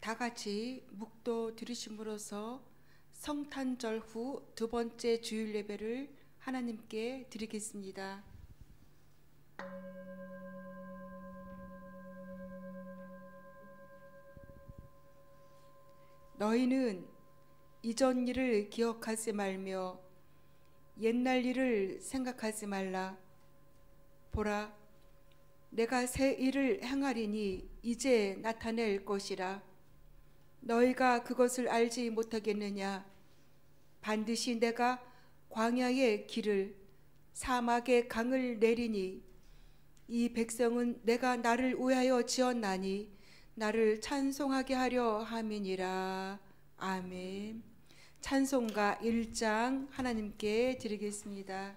다 같이 묵도 들으심으로써 성탄절 후 두 번째 주일 예배를 하나님께 드리겠습니다. 너희는 이전 일을 기억하지 말며 옛날 일을 생각하지 말라. 보라, 내가 새 일을 행하리니 이제 나타낼 것이라. 너희가 그것을 알지 못하겠느냐? 반드시 내가 광야의 길을 사막의 강을 내리니 이 백성은 내가 나를 위하여 지었나니 나를 찬송하게 하려 함이니라. 아멘. 찬송가 1장 하나님께 드리겠습니다.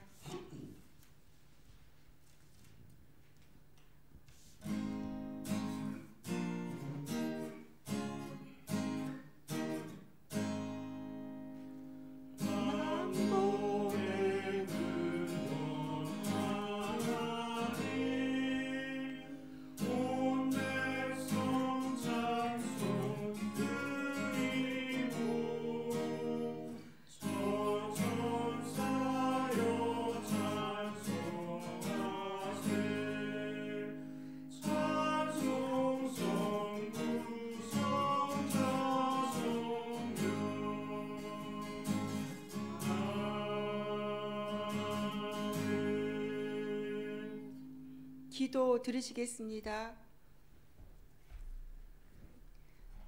기도 드리시겠습니다.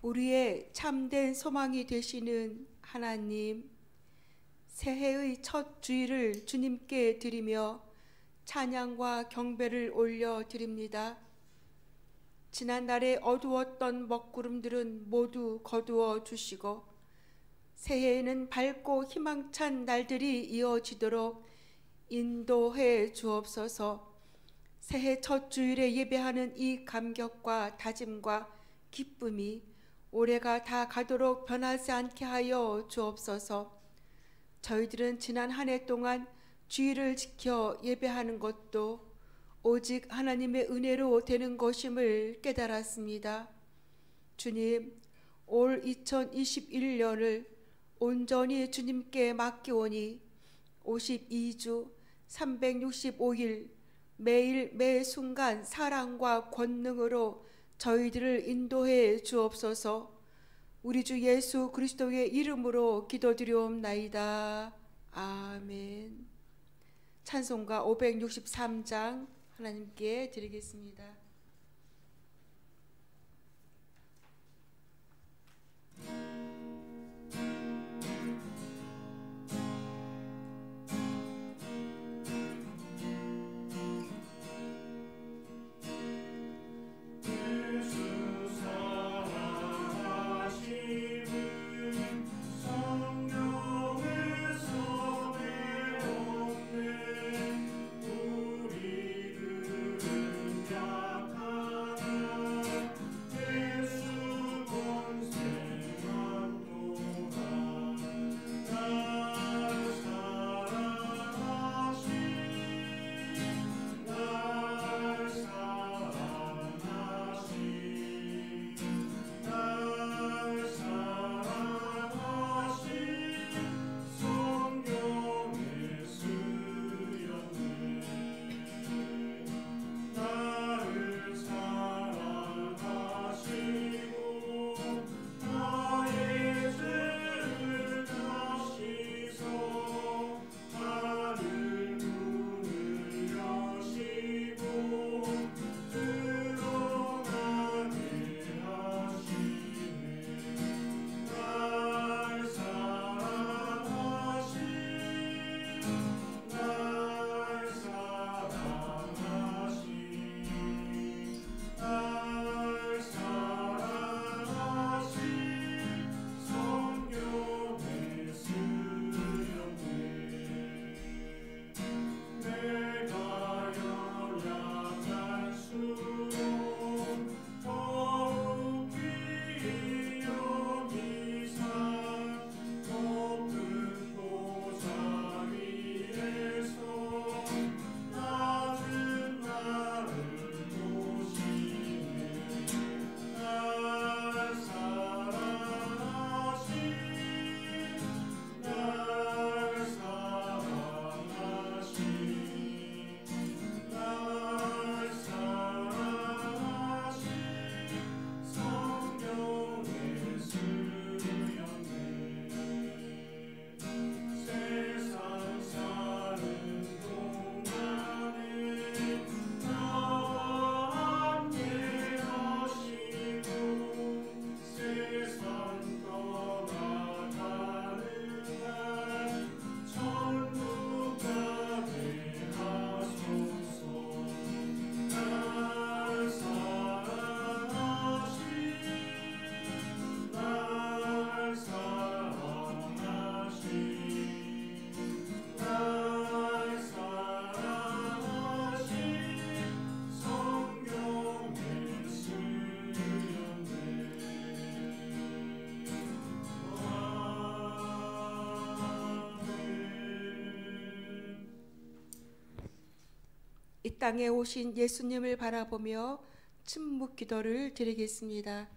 우리의 참된 소망이 되시는 하나님, 새해의 첫 주일을 주님께 드리며 찬양과 경배를 올려 드립니다. 지난날에 어두웠던 먹구름들은 모두 거두어 주시고 새해에는 밝고 희망찬 날들이 이어지도록 인도해 주옵소서. 새해 첫 주일에 예배하는 이 감격과 다짐과 기쁨이 올해가 다 가도록 변하지 않게 하여 주옵소서. 저희들은 지난 한 해 동안 주일을 지켜 예배하는 것도 오직 하나님의 은혜로 되는 것임을 깨달았습니다. 주님, 올 2021년을 온전히 주님께 맡기오니 52주 365일 매일 매 순간 사랑과 권능으로 저희들을 인도해 주옵소서. 우리 주 예수 그리스도의 이름으로 기도드리옵나이다. 아멘. 찬송가 563장 하나님께 드리겠습니다. 우리들은 이 땅에 오신 예수님을 바라보며 침묵 기도를 드리겠습니다.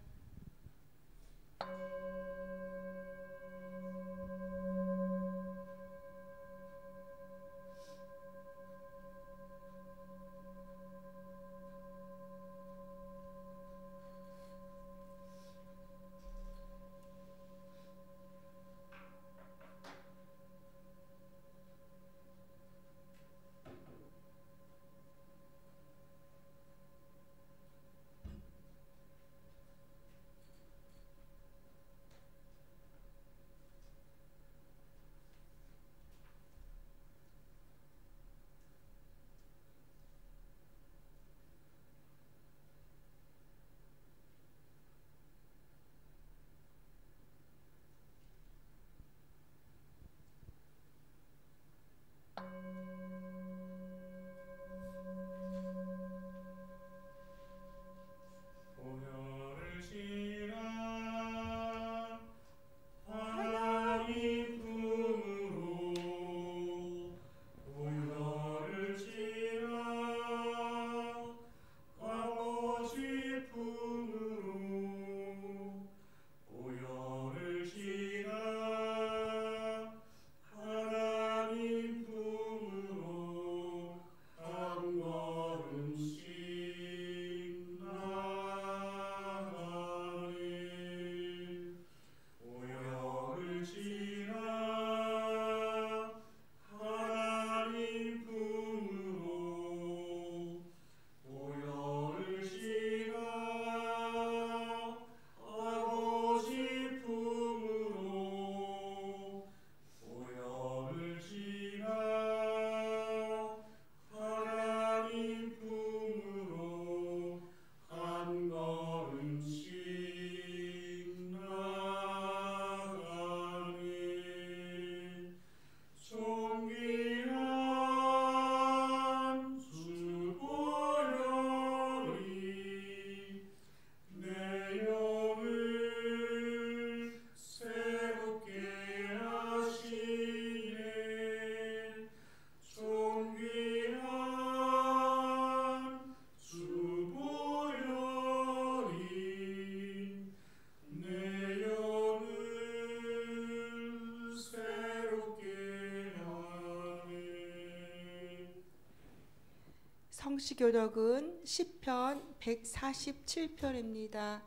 성시교독은 시편 147편입니다.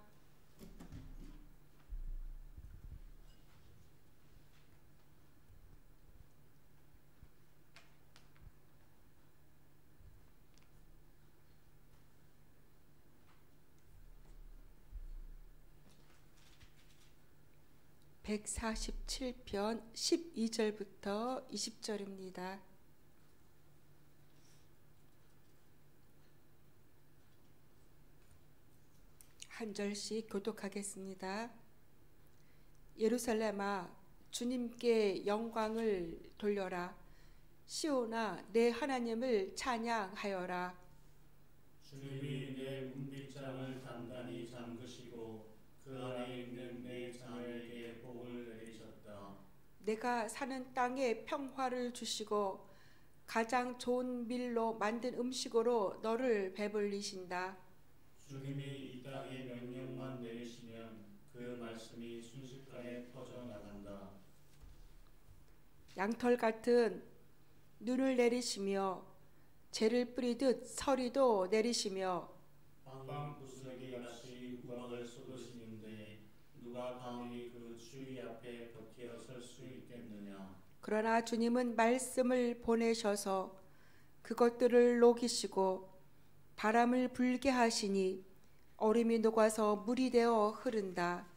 (147편) 12절부터 20절입니다. 한 절씩 교독하겠습니다. 예루살렘아, 주님께 영광을 돌려라. 시온아, 내 하나님을 찬양하여라. 주님이 내 문빗장을 단단히 잠그시고 그 안에 있는 내 자녀에게 복을 내리셨다. 내가 사는 땅에 평화를 주시고 가장 좋은 밀로 만든 음식으로 너를 배불리신다. 주님이 이 땅에 명령만 내리시면 그 말씀이 순식간에 퍼져나간다. 양털 같은 눈을 내리시며 재를 뿌리듯 서리도 내리시며 빵빵 부스러기 같이 우박을 쏟으시는데 누가 감히 그 추위 앞에 버티어 설 수 있겠느냐. 그러나 주님은 말씀을 보내셔서 그것들을 녹이시고 바람을 불게 하시니 얼음이 녹아서 물이 되어 흐른다.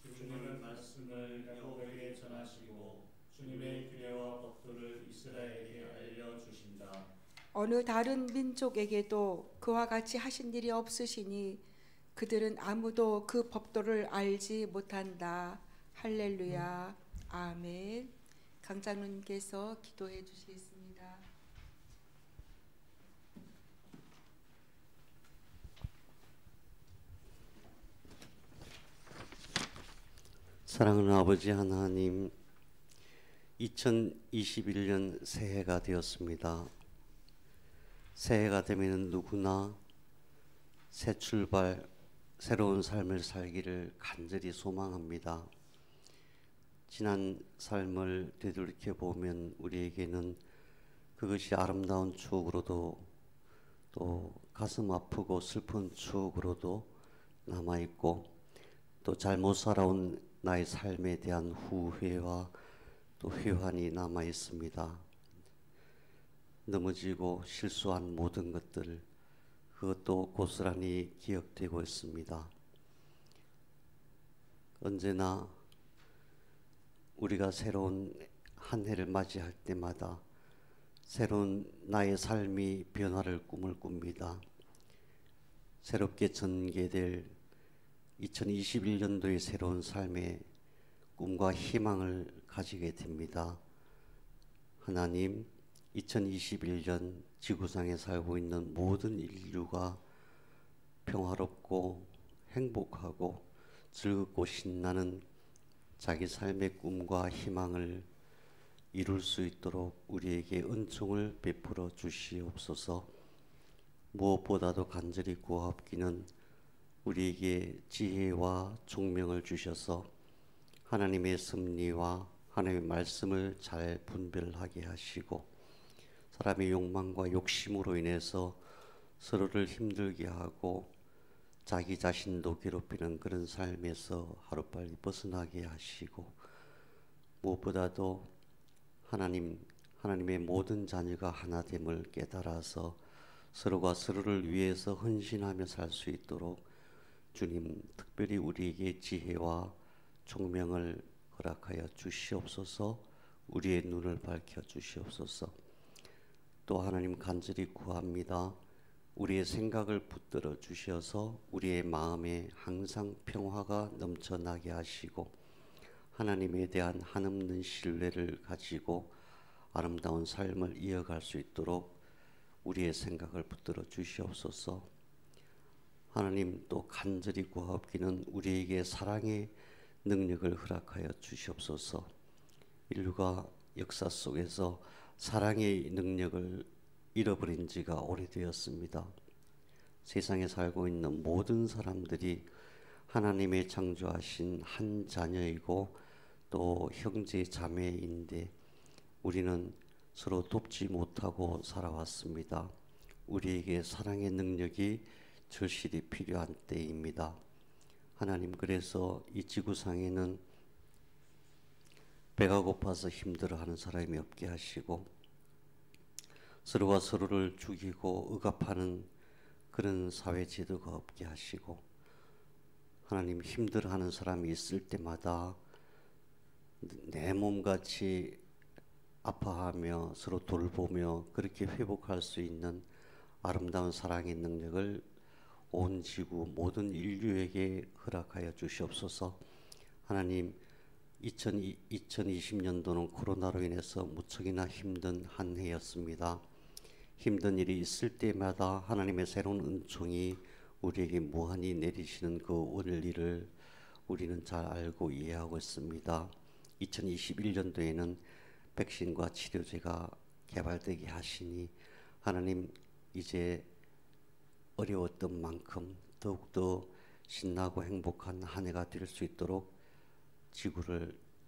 주님은 말씀을 야곱에게 전하시고 주님의 규례와 법도를 이스라엘에게 알려주신다. 어느 다른 민족에게도 그와 같이 하신 일이 없으시니 그들은 아무도 그 법도를 알지 못한다. 할렐루야. 아멘. 강장로님께서 기도해 주시겠습니다. 사랑하는 아버지 하나님, 2021년 새해가 되었습니다. 새해가 되면 누구나 새 출발, 새로운 삶을 살기를 간절히 소망합니다. 지난 삶을 되돌이켜 보면 우리에게는 그것이 아름다운 추억으로도 또 가슴 아프고 슬픈 추억으로도 남아있고 또 잘못 살아온 나의 삶에 대한 후회와 또 회환이 남아있습니다. 넘어지고 실수한 모든 것들, 그것도 고스란히 기억되고 있습니다. 언제나 우리가 새로운 한 해를 맞이할 때마다 새로운 나의 삶이 변화를 꿈을 꿉니다. 새롭게 전개될 2021년도의 새로운 삶의 꿈과 희망을 가지게 됩니다. 하나님, 2021년 지구상에 살고 있는 모든 인류가 평화롭고 행복하고 즐겁고 신나는 자기 삶의 꿈과 희망을 이룰 수 있도록 우리에게 은총을 베풀어 주시옵소서. 무엇보다도 간절히 구하옵기는 우리에게 지혜와 총명을 주셔서 하나님의 섭리와 하나님의 말씀을 잘 분별하게 하시고 사람의 욕망과 욕심으로 인해서 서로를 힘들게 하고 자기 자신도 괴롭히는 그런 삶에서 하루빨리 벗어나게 하시고 무엇보다도 하나님의 모든 자녀가 하나됨을 깨달아서 서로가 서로를 위해서 헌신하며 살 수 있도록 주님 특별히 우리에게 지혜와 총명을 허락하여 주시옵소서. 우리의 눈을 밝혀 주시옵소서. 또 하나님 간절히 구합니다. 우리의 생각을 붙들어 주셔서 우리의 마음에 항상 평화가 넘쳐나게 하시고 하나님에 대한 한없는 신뢰를 가지고 아름다운 삶을 이어갈 수 있도록 우리의 생각을 붙들어 주시옵소서. 하나님 또 간절히 구하옵기는 우리에게 사랑의 능력을 허락하여 주시옵소서. 인류가 역사 속에서 사랑의 능력을 잃어버린 지가 오래되었습니다. 세상에 살고 있는 모든 사람들이 하나님의 창조하신 한 자녀이고 또 형제 자매인데 우리는 서로 돕지 못하고 살아왔습니다. 우리에게 사랑의 능력이 절실히 필요한 때입니다. 하나님, 그래서 이 지구상에는 배가 고파서 힘들어하는 사람이 없게 하시고 서로가 서로를 죽이고 억압하는 그런 사회 제도가 없게 하시고 하나님, 힘들어하는 사람이 있을 때마다 내 몸같이 아파하며 서로 돌보며 그렇게 회복할 수 있는 아름다운 사랑의 능력을 온 지구 모든 인류에게 허락하여 주시옵소서. 하나님, 2020년도는 코로나로 인해서 무척이나 힘든 한 해였습니다. 힘든 일이 있을 때마다 하나님의 새로운 은총이 우리에게 무한히 내리시는 그 원리를 우리는 잘 알고 이해하고 있습니다. 2021년도에는 백신과 치료제가 개발되게 하시니 하나님, 이제 어려웠던 만큼 더욱더 신나고 행복한 한 해가 될 수 있도록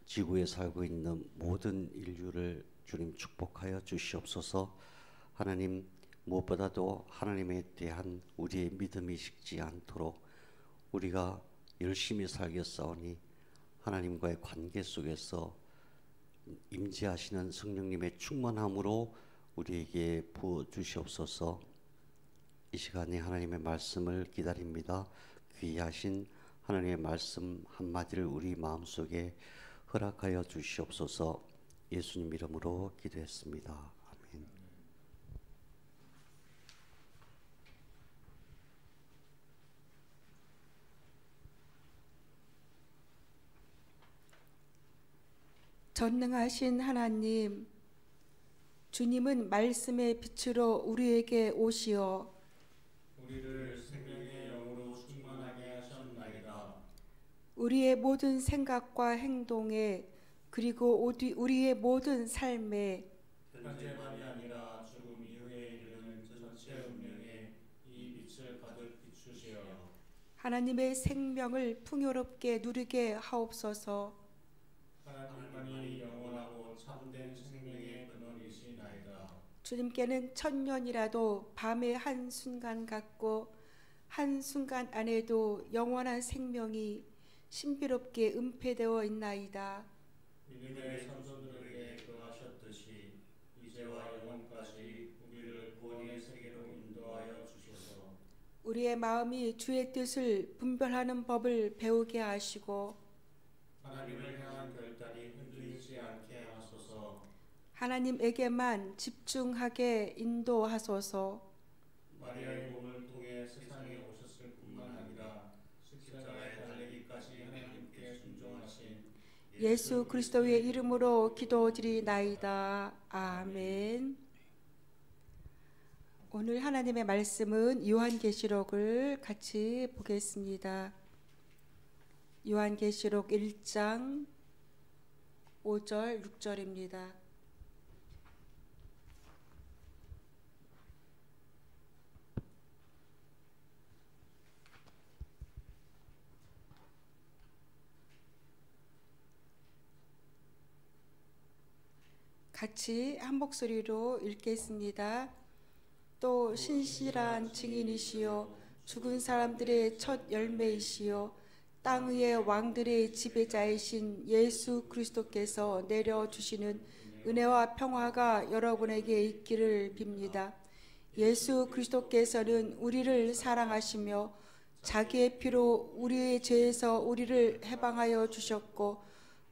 지구에 살고 있는 모든 인류를 주님 축복하여 주시옵소서. 하나님, 무엇보다도 하나님에 대한 우리의 믿음이 식지 않도록 우리가 열심히 살겠사오니 하나님과의 관계 속에서 임재하시는 성령님의 충만함으로 우리에게 부어 주시옵소서. 이 시간에 하나님의 말씀을 기다립니다. 귀하신 하나님의 말씀 한마디를 우리 마음속에 허락하여 주시옵소서. 예수님 이름으로 기도했습니다. 아멘. 전능하신 하나님, 주님은 말씀의 빛으로 우리에게 오시어 우리를 생명의 영으로 충만하게 하셨나이다. 우리의 모든 생각과 행동에 그리고 우리의 모든 삶에 현재만이 아니라 죽음 이후에 이르는 전체 운명에 이 빛을 가득 비추시어 하나님의 생명을 풍요롭게 누리게 하옵소서. 하나님만이 영원하고 참된 생명의 근원이시나이다. 주님께는 천년이라도 밤의 한순간 같고 한순간 안에도 영원한 생명이 신비롭게 은폐되어 있나이다. 믿음의 선조들에게 그하셨듯이 이제와 영원까지 우리를 구원의 세계로 인도하여 주소서. 우리의 마음이 주의 뜻을 분별하는 법을 배우게 하시고 하나님을 향한 결단이 흔들리지 않게 하소서. 하나님에게만 집중하게 인도하소서. 마리아의 몸을 통해 세상에 오셨을 뿐만 아니라 십자가에 달리기까지 하나님께 순종하신 예수 그리스도의 이름으로 기도드리나이다. 아멘. 오늘 하나님의 말씀은 요한계시록을 같이 보겠습니다. 요한계시록 1장 5절 6절입니다. 같이 한 목소리로 읽겠습니다. 또 신실한 증인이시요 죽은 사람들의 첫 열매이시요 땅 위의 왕들의 지배자이신 예수 그리스도께서 내려주시는 은혜와 평화가 여러분에게 있기를 빕니다. 예수 그리스도께서는 우리를 사랑하시며 자기의 피로 우리의 죄에서 우리를 해방하여 주셨고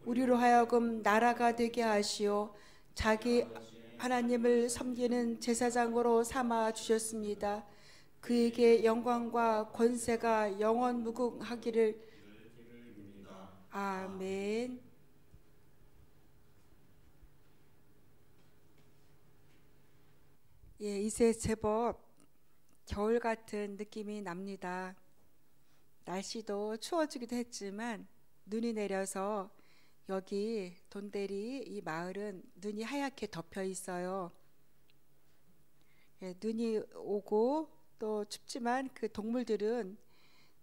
우리로 하여금 나라가 되게 하시어 자기 하나님을 섬기는 제사장으로 삼아 주셨습니다. 그에게 영광과 권세가 영원 무궁하기를. 아멘. 예, 이제 제법 겨울 같은 느낌이 납니다. 날씨도 추워지기도 했지만 눈이 내려서 여기 돈대리 이 마을은 눈이 하얗게 덮여 있어요. 예, 눈이 오고 또 춥지만 그 동물들은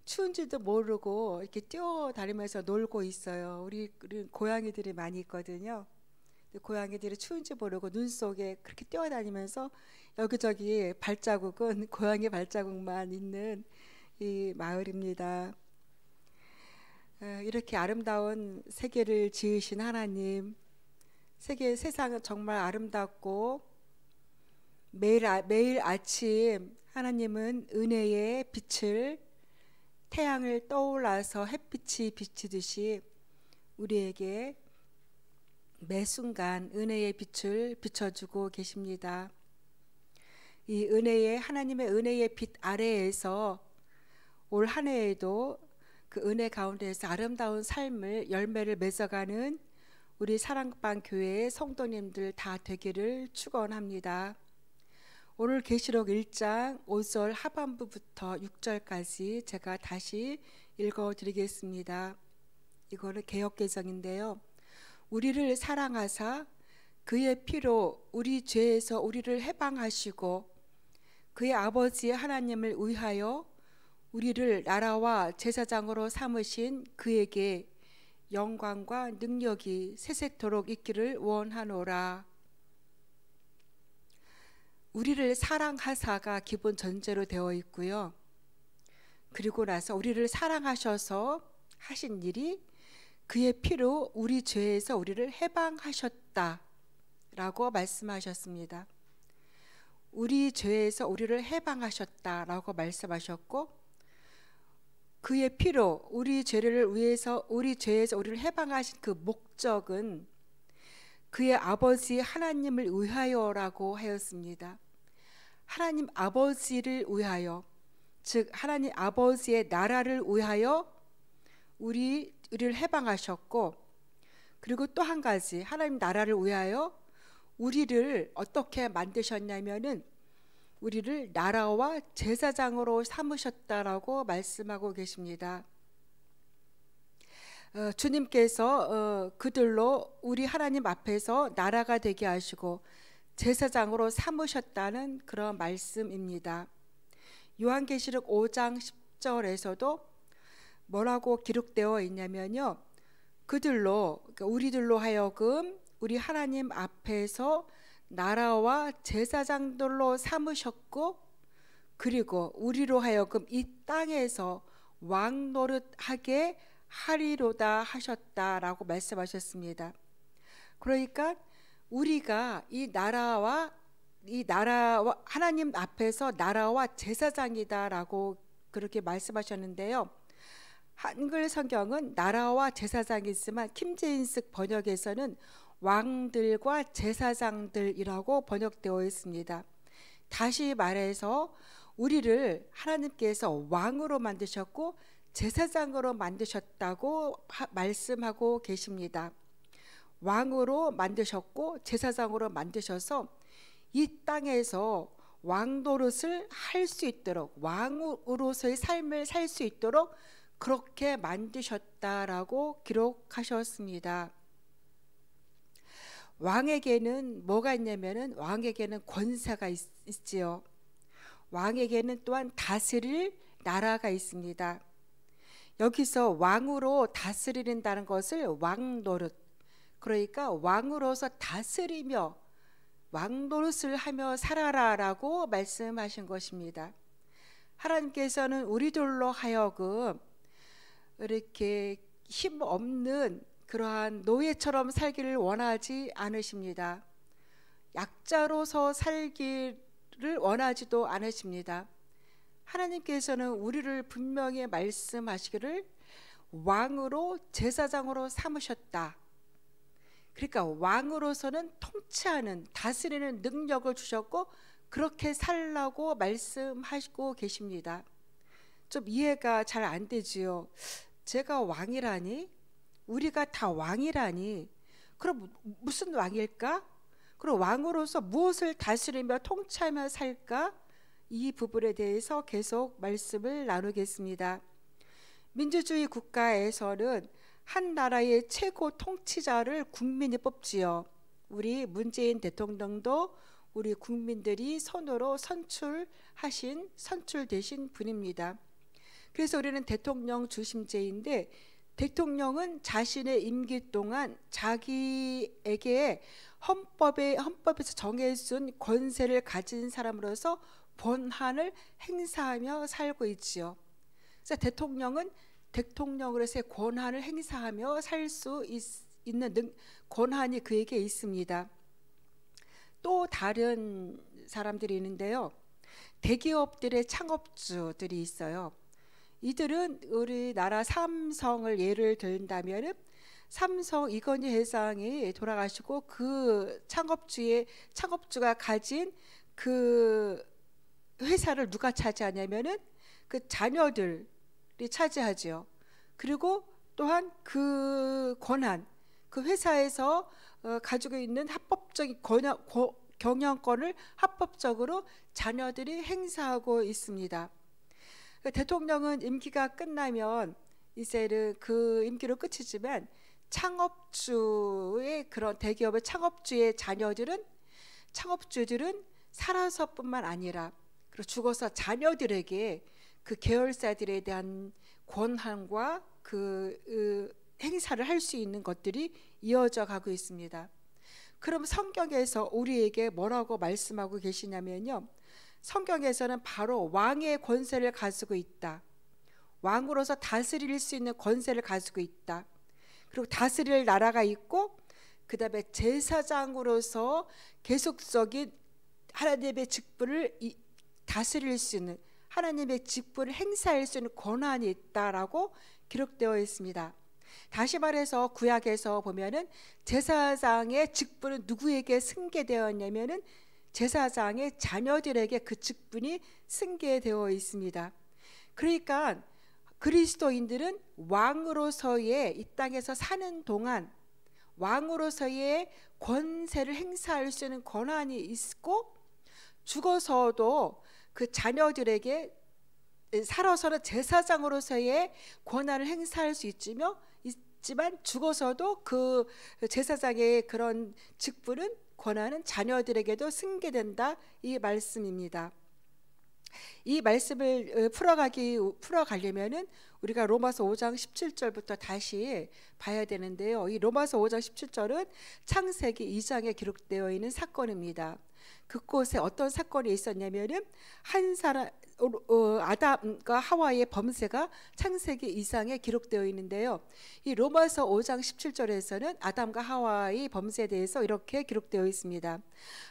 추운지도 모르고 이렇게 뛰어다니면서 놀고 있어요. 우리 고양이들이 많이 있거든요. 고양이들이 추운지 모르고 눈 속에 그렇게 뛰어다니면서 여기저기 발자국은 고양이 발자국만 있는 이 마을입니다. 이렇게 아름다운 세계를 지으신 하나님, 세상은 정말 아름답고 매일 아침 하나님은 은혜의 빛을 태양을 떠올라서 햇빛이 비치듯이 우리에게 매 순간 은혜의 빛을 비춰주고 계십니다. 이 하나님의 은혜의 빛 아래에서 올 한 해에도 그 은혜 가운데에서 아름다운 삶을 열매를 맺어가는 우리 사랑방 교회의 성도님들 다 되기를 축원합니다. 오늘 계시록 1장 5절 하반부부터 6절까지 제가 다시 읽어드리겠습니다. 이거는 개역개정인데요. 우리를 사랑하사 그의 피로 우리 죄에서 우리를 해방하시고 그의 아버지 하나님을 위하여 우리를 나라와 제사장으로 삼으신 그에게 영광과 능력이 세세토록 있기를 원하노라. 우리를 사랑하사가 기본 전제로 되어 있고요. 그리고 나서 우리를 사랑하셔서 하신 일이 그의 피로 우리 죄에서 우리를 해방하셨다 라고 말씀하셨습니다. 우리 죄에서 우리를 해방하셨다라고 말씀하셨고 그의 피로 우리 죄에서 우리를 해방하신 그 목적은 그의 아버지 하나님을 위하여라고 하였습니다. 하나님 아버지를 위하여, 즉 하나님 아버지의 나라를 위하여 우리를 해방하셨고, 그리고 또 한 가지 하나님 나라를 위하여 우리를 어떻게 만드셨냐면은 우리를 나라와 제사장으로 삼으셨다라고 말씀하고 계십니다. 주님께서 그들로 우리 하나님 앞에서 나라가 되게 하시고 제사장으로 삼으셨다는 그런 말씀입니다. 요한계시록 5장 10절에서도 뭐라고 기록되어 있냐면요, 그들로, 그러니까 우리들로 하여금 우리 하나님 앞에서 나라와 제사장들로 삼으셨고, 그리고 우리로 하여금 이 땅에서 왕 노릇하게 하리로다 하셨다라고 말씀하셨습니다. 그러니까 우리가 이 나라와 하나님 앞에서 나라와 제사장이다라고 그렇게 말씀하셨는데요. 한글 성경은 나라와 제사장이 있지만 킴제임스 번역에서는 왕들과 제사장들이라고 번역되어 있습니다. 다시 말해서 우리를 하나님께서 왕으로 만드셨고 제사장으로 만드셨다고 말씀하고 계십니다. 왕으로 만드셨고 제사장으로 만드셔서 이 땅에서 왕 노릇을 할 수 있도록, 왕으로서의 삶을 살 수 있도록 그렇게 만드셨다라고 기록하셨습니다. 왕에게는 뭐가 있냐면은 왕에게는 권세가 있지요. 왕에게는 또한 다스릴 나라가 있습니다. 여기서 왕으로 다스린다는 것을 왕 노릇, 그러니까 왕으로서 다스리며 왕 노릇을 하며 살아라라고 말씀하신 것입니다. 하나님께서는 우리들로 하여금 이렇게 힘 없는 그러한 노예처럼 살기를 원하지 않으십니다. 약자로서 살기를 원하지도 않으십니다. 하나님께서는 우리를 분명히 말씀하시기를 왕으로 제사장으로 삼으셨다. 그러니까 왕으로서는 통치하는, 다스리는 능력을 주셨고 그렇게 살라고 말씀하시고 계십니다. 좀 이해가 잘 안 되지요. 제가 왕이라니? 우리가 다 왕이라니? 그럼 무슨 왕일까? 그럼 왕으로서 무엇을 다스리며 통치하며 살까? 이 부분에 대해서 계속 말씀을 나누겠습니다. 민주주의 국가에서는 한 나라의 최고 통치자를 국민이 뽑지요. 우리 문재인 대통령도 우리 국민들이 손으로 선출되신 분입니다. 그래서 우리는 대통령 중심제인데, 대통령은 자신의 임기 동안 자기에게 헌법에서 정해준 권세를 가진 사람으로서 권한을 행사하며 살고 있지요. 그래서 대통령은 대통령으로서의 권한을 행사하며 살 수 있는 권한이 그에게 있습니다. 또 다른 사람들이 있는데요. 대기업들의 창업주들이 있어요. 이들은 우리나라 삼성을 예를 들다면 삼성 이건희 회장이 돌아가시고 그 창업주가 가진 그 회사를 누가 차지하냐면은 그 자녀들이 차지하지요. 그리고 또한 그 권한, 그 회사에서 가지고 있는 합법적인 경영권을 합법적으로 자녀들이 행사하고 있습니다. 대통령은 임기가 끝나면 이제는 그 임기로 끝이지만 창업주의 그런 대기업의 창업주의 창업주들은 살아서뿐만 아니라 그리고 죽어서 자녀들에게 그 계열사들에 대한 권한과 그 행사를 할 수 있는 것들이 이어져 가고 있습니다. 그럼 성경에서 우리에게 뭐라고 말씀하고 계시냐면요, 성경에서는 바로 왕의 권세를 가지고 있다. 왕으로서 다스릴 수 있는 권세를 가지고 있다. 그리고 다스릴 나라가 있고, 그 다음에 제사장으로서 계속적인 하나님의 직분을 다스릴 수 있는, 하나님의 직분을 행사할 수 있는 권한이 있다라고 기록되어 있습니다. 다시 말해서 구약에서 보면은 제사장의 직분은 누구에게 승계되었냐면은 제사장의 자녀들에게 그 직분이 승계되어 있습니다. 그러니까 그리스도인들은 왕으로서의 이 땅에서 사는 동안 왕으로서의 권세를 행사할 수 있는 권한이 있고, 죽어서도 그 자녀들에게 살아서는 제사장으로서의 권한을 행사할 수 있지만 죽어서도 그 제사장의 그런 직분은 권한은 자녀들에게도 승계된다, 이 말씀입니다. 이 말씀을 풀어가려면은 우리가 로마서 5장 17절부터 다시 봐야 되는데요. 이 로마서 5장 17절은 창세기 2장에 기록되어 있는 사건입니다. 그곳에 어떤 사건이 있었냐면은 한 사람 아담과 하와의 범죄가 창세기 2장에 기록되어 있는데요. 이 로마서 5장 17절에서는 아담과 하와의 범죄에 대해서 이렇게 기록되어 있습니다.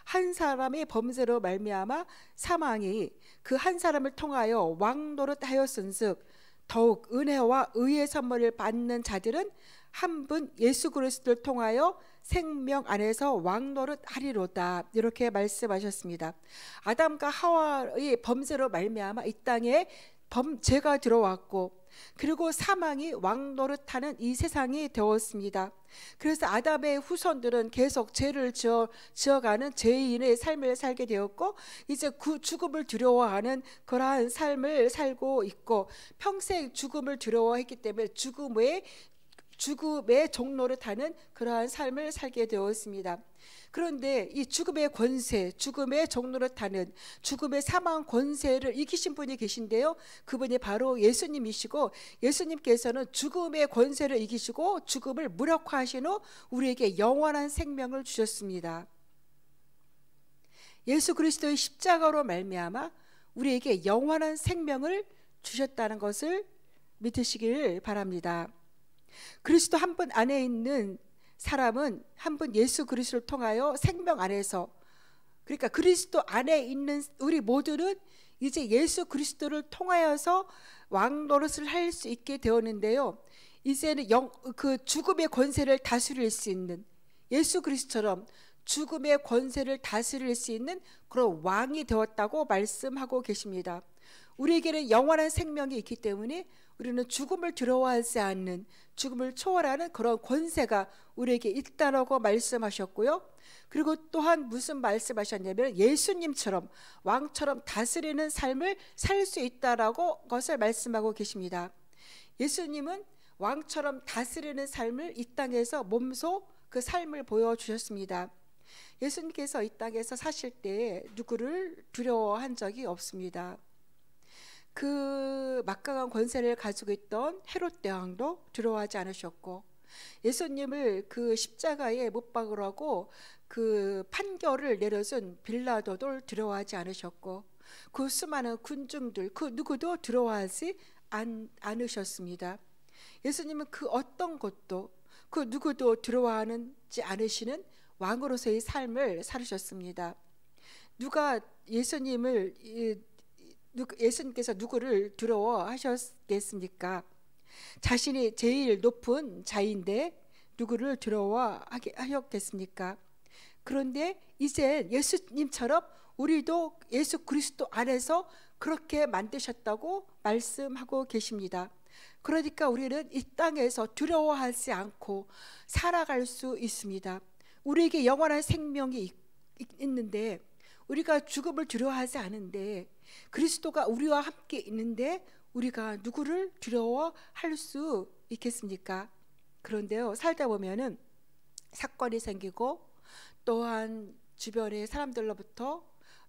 한 사람의 범죄로 말미암아 사망이 그 한 사람을 통하여 왕노릇하였은즉 더욱 은혜와 의의 선물을 받는 자들은 한 분 예수 그리스도를 통하여 생명 안에서 왕노릇하리로다, 이렇게 말씀하셨습니다. 아담과 하와의 범죄로 말미암아 이 땅에 죄가 들어왔고, 그리고 사망이 왕노릇하는 이 세상이 되었습니다. 그래서 아담의 후손들은 계속 죄를 지어가는 죄인의 삶을 살게 되었고, 이제 죽음을 두려워하는 그러한 삶을 살고 있고, 평생 죽음을 두려워했기 때문에 죽음의 종로를 타는 그러한 삶을 살게 되었습니다. 그런데 이 죽음의 권세, 죽음의 종로를 타는 죽음의 사망 권세를 이기신 분이 계신데요. 그분이 바로 예수님이시고, 예수님께서는 죽음의 권세를 이기시고 죽음을 무력화하신 후 우리에게 영원한 생명을 주셨습니다. 예수 그리스도의 십자가로 말미암아 우리에게 영원한 생명을 주셨다는 것을 믿으시기를 바랍니다. 그리스도 한 분 안에 있는 사람은 한 분 예수 그리스도를 통하여 생명 안에서, 그러니까 그리스도 안에 있는 우리 모두는 이제 예수 그리스도를 통하여서 왕노릇을 할 수 있게 되었는데요. 이제는 그 죽음의 권세를 다스릴 수 있는, 예수 그리스도처럼 죽음의 권세를 다스릴 수 있는 그런 왕이 되었다고 말씀하고 계십니다. 우리에게는 영원한 생명이 있기 때문에 우리는 죽음을 두려워하지 않는, 죽음을 초월하는 그런 권세가 우리에게 있다라고 말씀하셨고요. 그리고 또한 무슨 말씀하셨냐면 예수님처럼 왕처럼 다스리는 삶을 살 수 있다라고 것을 말씀하고 계십니다. 예수님은 왕처럼 다스리는 삶을 이 땅에서 몸소 그 삶을 보여주셨습니다. 예수님께서 이 땅에서 사실 때 누구를 두려워한 적이 없습니다. 그 막강한 권세를 가지고 있던 헤롯 대왕도 두려워하지 않으셨고, 예수님을 그 십자가에 못 박으라고 그 판결을 내려준 빌라도도 두려워하지 않으셨고, 그 수많은 군중들 그 누구도 두려워하지 않으셨습니다. 예수님은 그 어떤 것도 그 누구도 두려워하지 않으시는 왕으로서의 삶을 살으셨습니다. 누가 예수님께서 누구를 두려워하셨겠습니까? 자신이 제일 높은 자인데 누구를 두려워하셨겠습니까? 그런데 이제 예수님처럼 우리도 예수 그리스도 안에서 그렇게 만드셨다고 말씀하고 계십니다. 그러니까 우리는 이 땅에서 두려워하지 않고 살아갈 수 있습니다. 우리에게 영원한 생명이 있는데, 우리가 죽음을 두려워하지 않은데, 그리스도가 우리와 함께 있는데 우리가 누구를 두려워할 수 있겠습니까? 그런데요, 살다 보면은 사건이 생기고, 또한 주변의 사람들로부터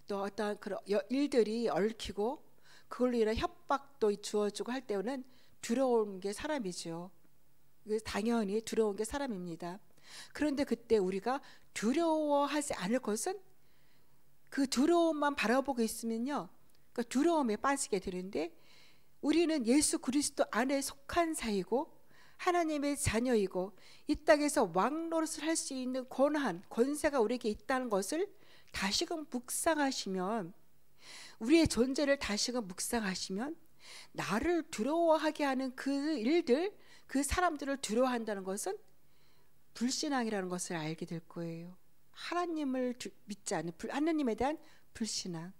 또 어떤 그런 일들이 얽히고, 그걸로 인한 협박도 주어지고 할 때는 두려운 게 사람이죠. 당연히 두려운 게 사람입니다. 그런데 그때 우리가 두려워하지 않을 것은, 그 두려움만 바라보고 있으면요, 그 두려움에 빠지게 되는데, 우리는 예수 그리스도 안에 속한 자이고 하나님의 자녀이고 이 땅에서 왕노릇을 할 수 있는 권세가 우리에게 있다는 것을 다시금 묵상하시면, 우리의 존재를 다시금 묵상하시면, 나를 두려워하게 하는 그 일들, 그 사람들을 두려워한다는 것은 불신앙이라는 것을 알게 될 거예요. 하나님을 믿지 않는, 하나님에 대한 불신앙.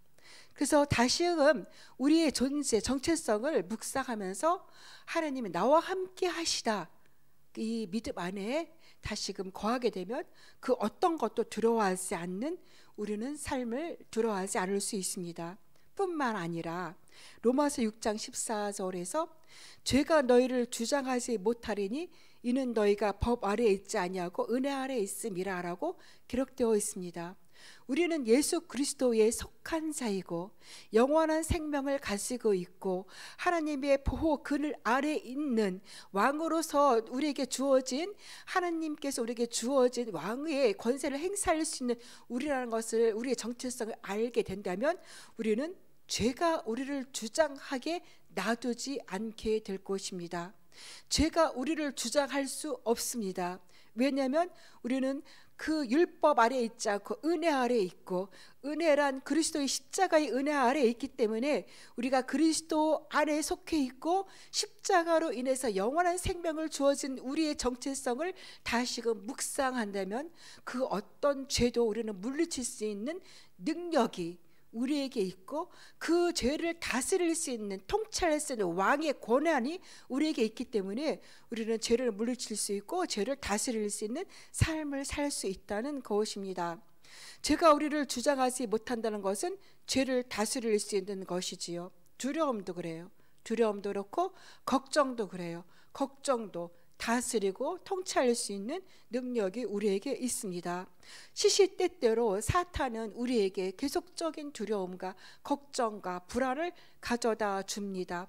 그래서 다시금 우리의 존재, 정체성을 묵상하면서 하나님이 나와 함께 하시다, 이 믿음 안에 다시금 거하게 되면 그 어떤 것도 두려워하지 않는, 우리는 삶을 두려워하지 않을 수 있습니다. 뿐만 아니라 로마서 6장 14절에서 죄가 너희를 주장하지 못하리니 이는 너희가 법 아래에 있지 아니하고 은혜 아래에 있음이라라고 기록되어 있습니다. 우리는 예수 그리스도에 속한 자이고 영원한 생명을 가지고 있고 하나님의 보호 그늘 아래에 있는 왕으로서 우리에게 주어진, 하나님께서 우리에게 주어진 왕의 권세를 행사할 수 있는 우리라는 것을, 우리의 정체성을 알게 된다면 우리는 죄가 우리를 주장하게 놔두지 않게 될 것입니다. 죄가 우리를 주장할 수 없습니다. 왜냐하면 우리는 그 율법 아래에 있지 않고 은혜 아래에 있고, 은혜란 그리스도의 십자가의 은혜 아래에 있기 때문에 우리가 그리스도 안에 속해 있고 십자가로 인해서 영원한 생명을 주어진 우리의 정체성을 다시금 묵상한다면 그 어떤 죄도 우리는 물리칠 수 있는 능력이 우리에게 있고, 그 죄를 다스릴 수 있는, 통찰할 수 있는 왕의 권한이 우리에게 있기 때문에 우리는 죄를 물리칠 수 있고 죄를 다스릴 수 있는 삶을 살 수 있다는 것입니다. 죄가 우리를 주장하지 못한다는 것은 죄를 다스릴 수 있는 것이지요. 두려움도 그래요. 두려움도 그렇고 걱정도 그래요. 걱정도 다스리고 통치할 수 있는 능력이 우리에게 있습니다. 시시때때로 사탄은 우리에게 계속적인 두려움과 걱정과 불안을 가져다 줍니다.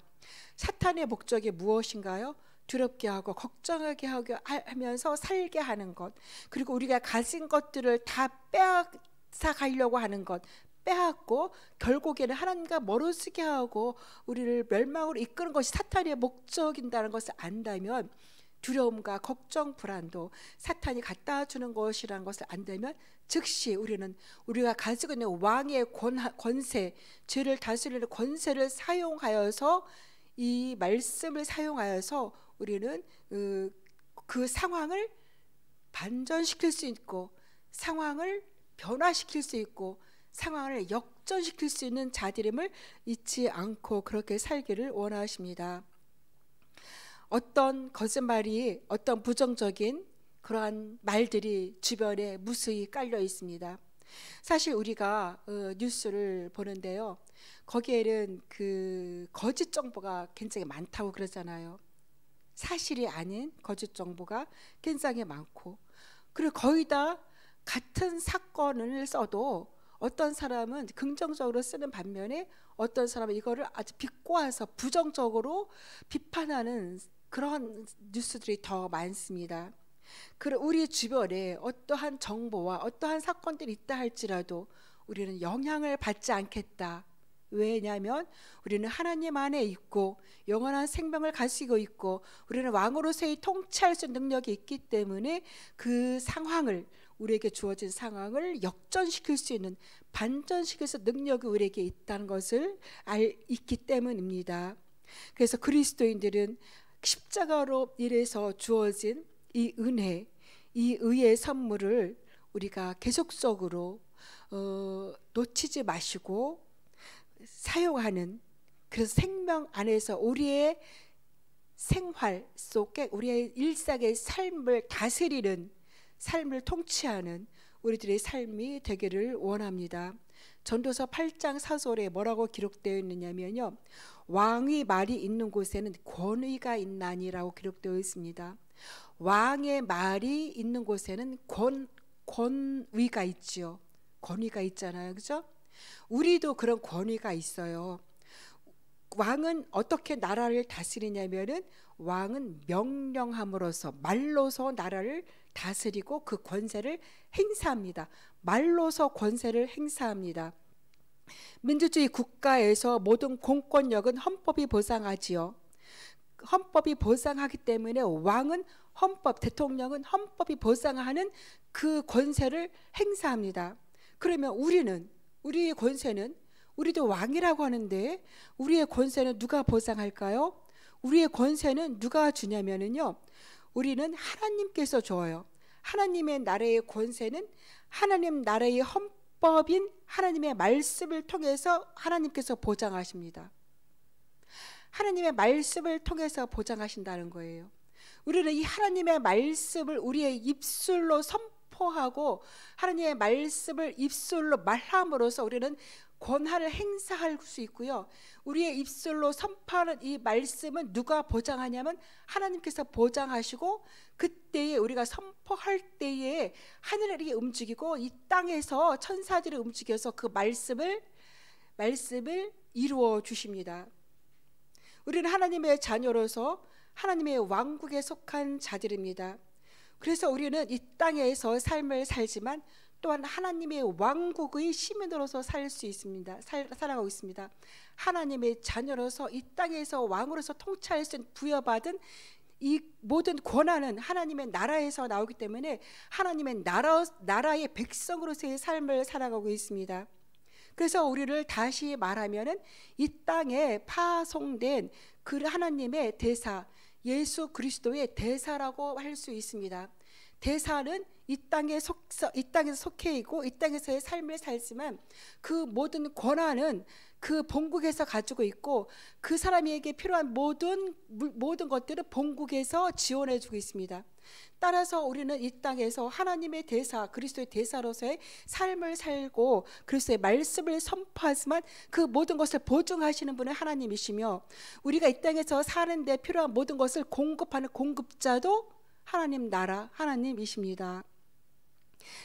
사탄의 목적이 무엇인가요? 두렵게 하고 걱정하게 하면서 살게 하는 것, 그리고 우리가 가진 것들을 다 빼앗아 가려고 하는 것, 빼앗고 결국에는 하나님과 멀어지게 하고 우리를 멸망으로 이끄는 것이 사탄의 목적인다는 것을 안다면, 두려움과 걱정, 불안도 사탄이 갖다 주는 것이라는 것을 안다면 즉시 우리는 우리가 가지고 있는 왕의 권세, 죄를 다스리는 권세를 사용하여서, 이 말씀을 사용하여서 우리는 그 상황을 반전시킬 수 있고, 상황을 변화시킬 수 있고, 상황을 역전시킬 수 있는 자들임을 잊지 않고 그렇게 살기를 원하십니다. 어떤 거짓말이, 어떤 부정적인 그러한 말들이 주변에 무수히 깔려 있습니다. 사실 우리가 뉴스를 보는데요, 거기에는 그 거짓 정보가 굉장히 많다고 그러잖아요. 사실이 아닌 거짓 정보가 굉장히 많고, 그리고 거의 다 같은 사건을 써도 어떤 사람은 긍정적으로 쓰는 반면에 어떤 사람은 이거를 아주 비꼬아서 부정적으로 비판하는 그런 뉴스들이 더 많습니다. 우리 주변에 어떠한 정보와 어떠한 사건들이 있다 할지라도 우리는 영향을 받지 않겠다. 왜냐하면 우리는 하나님 안에 있고 영원한 생명을 가지고 있고 우리는 왕으로서의 통치할 수 있는 능력이 있기 때문에 그 상황을, 우리에게 주어진 상황을 역전시킬 수 있는, 반전시킬 수 있는 능력이 우리에게 있다는 것을 있기 때문입니다. 그래서 그리스도인들은 십자가로 인해서 주어진 이 은혜, 이 의의 선물을 우리가 계속적으로 놓치지 마시고 사용하는, 그래서 생명 안에서 우리의 생활 속에 우리의 일상의 삶을 다스리는, 삶을 통치하는 우리들의 삶이 되기를 원합니다. 전도서 8장 4절에 뭐라고 기록되어 있느냐면요, 왕의 말이 있는 곳에는 권위가 있나니라고 기록되어 있습니다. 왕의 말이 있는 곳에는 권위가 있지요. 권위가 있잖아요, 그죠? 우리도 그런 권위가 있어요. 왕은 어떻게 나라를 다스리냐면은 왕은 명령함으로써, 말로서 나라를 다스리고 그 권세를 행사합니다. 말로서 권세를 행사합니다. 민주주의 국가에서 모든 공권력은 헌법이 보장하지요. 헌법이 보장하기 때문에 왕은 헌법, 대통령은 헌법이 보장하는 그 권세를 행사합니다. 그러면 우리의 권세는, 우리도 왕이라고 하는데 우리의 권세는 누가 보장할까요? 우리의 권세는 누가 주냐면요, 우리는 하나님께서 줘요. 하나님의 나라의 권세는 하나님 나라의 헌법인 하나님의 말씀을 통해서 하나님께서 보장하십니다. 하나님의 말씀을 통해서 보장하신다는 거예요. 우리는 이 하나님의 말씀을 우리의 입술로 선포하고 하나님의 말씀을 입술로 말함으로써 우리는 권한을 행사할 수 있고요. 우리의 입술로 선포하는 이 말씀은 누가 보장하냐면 하나님께서 보장하시고, 그때에 우리가 선포할 때에 하늘이 움직이고 이 땅에서 천사들이 움직여서 그 말씀을 이루어 주십니다. 우리는 하나님의 자녀로서 하나님의 왕국에 속한 자들입니다. 그래서 우리는 이 땅에서 삶을 살지만 또한 하나님의 왕국의 시민으로서 살 수 있습니다. 살아가고 있습니다. 하나님의 자녀로서 이 땅에서 왕으로서 통치할 수 있는 부여받은 이 모든 권한은 하나님의 나라에서 나오기 때문에 하나님의 나라의 백성으로서의 삶을 살아가고 있습니다. 그래서 우리를 다시 말하면은 이 땅에 파송된 그 하나님의 대사, 예수 그리스도의 대사라고 할 수 있습니다. 대사는 이 땅에서 속해 있고 이 땅에서의 삶을 살지만 그 모든 권한은 그 본국에서 가지고 있고 그 사람에게 필요한 모든 것들을 본국에서 지원해 주고 있습니다. 따라서 우리는 이 땅에서 하나님의 대사, 그리스도의 대사로서의 삶을 살고 그리스도의 말씀을 선포하지만 그 모든 것을 보증하시는 분은 하나님이시며, 우리가 이 땅에서 사는데 필요한 모든 것을 공급하는 공급자도 하나님 나라, 하나님이십니다.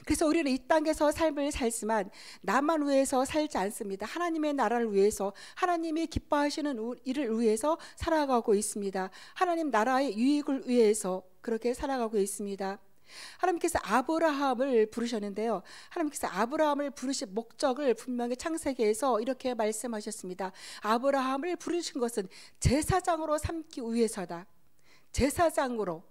그래서 우리는 이 땅에서 삶을 살지만 나만 위해서 살지 않습니다. 하나님의 나라를 위해서, 하나님이 기뻐하시는 일을 위해서 살아가고 있습니다. 하나님 나라의 유익을 위해서 그렇게 살아가고 있습니다. 하나님께서 아브라함을 부르셨는데요, 하나님께서 아브라함을 부르신 목적을 분명히 창세기에서 이렇게 말씀하셨습니다. 아브라함을 부르신 것은 제사장으로 삼기 위해서다. 제사장으로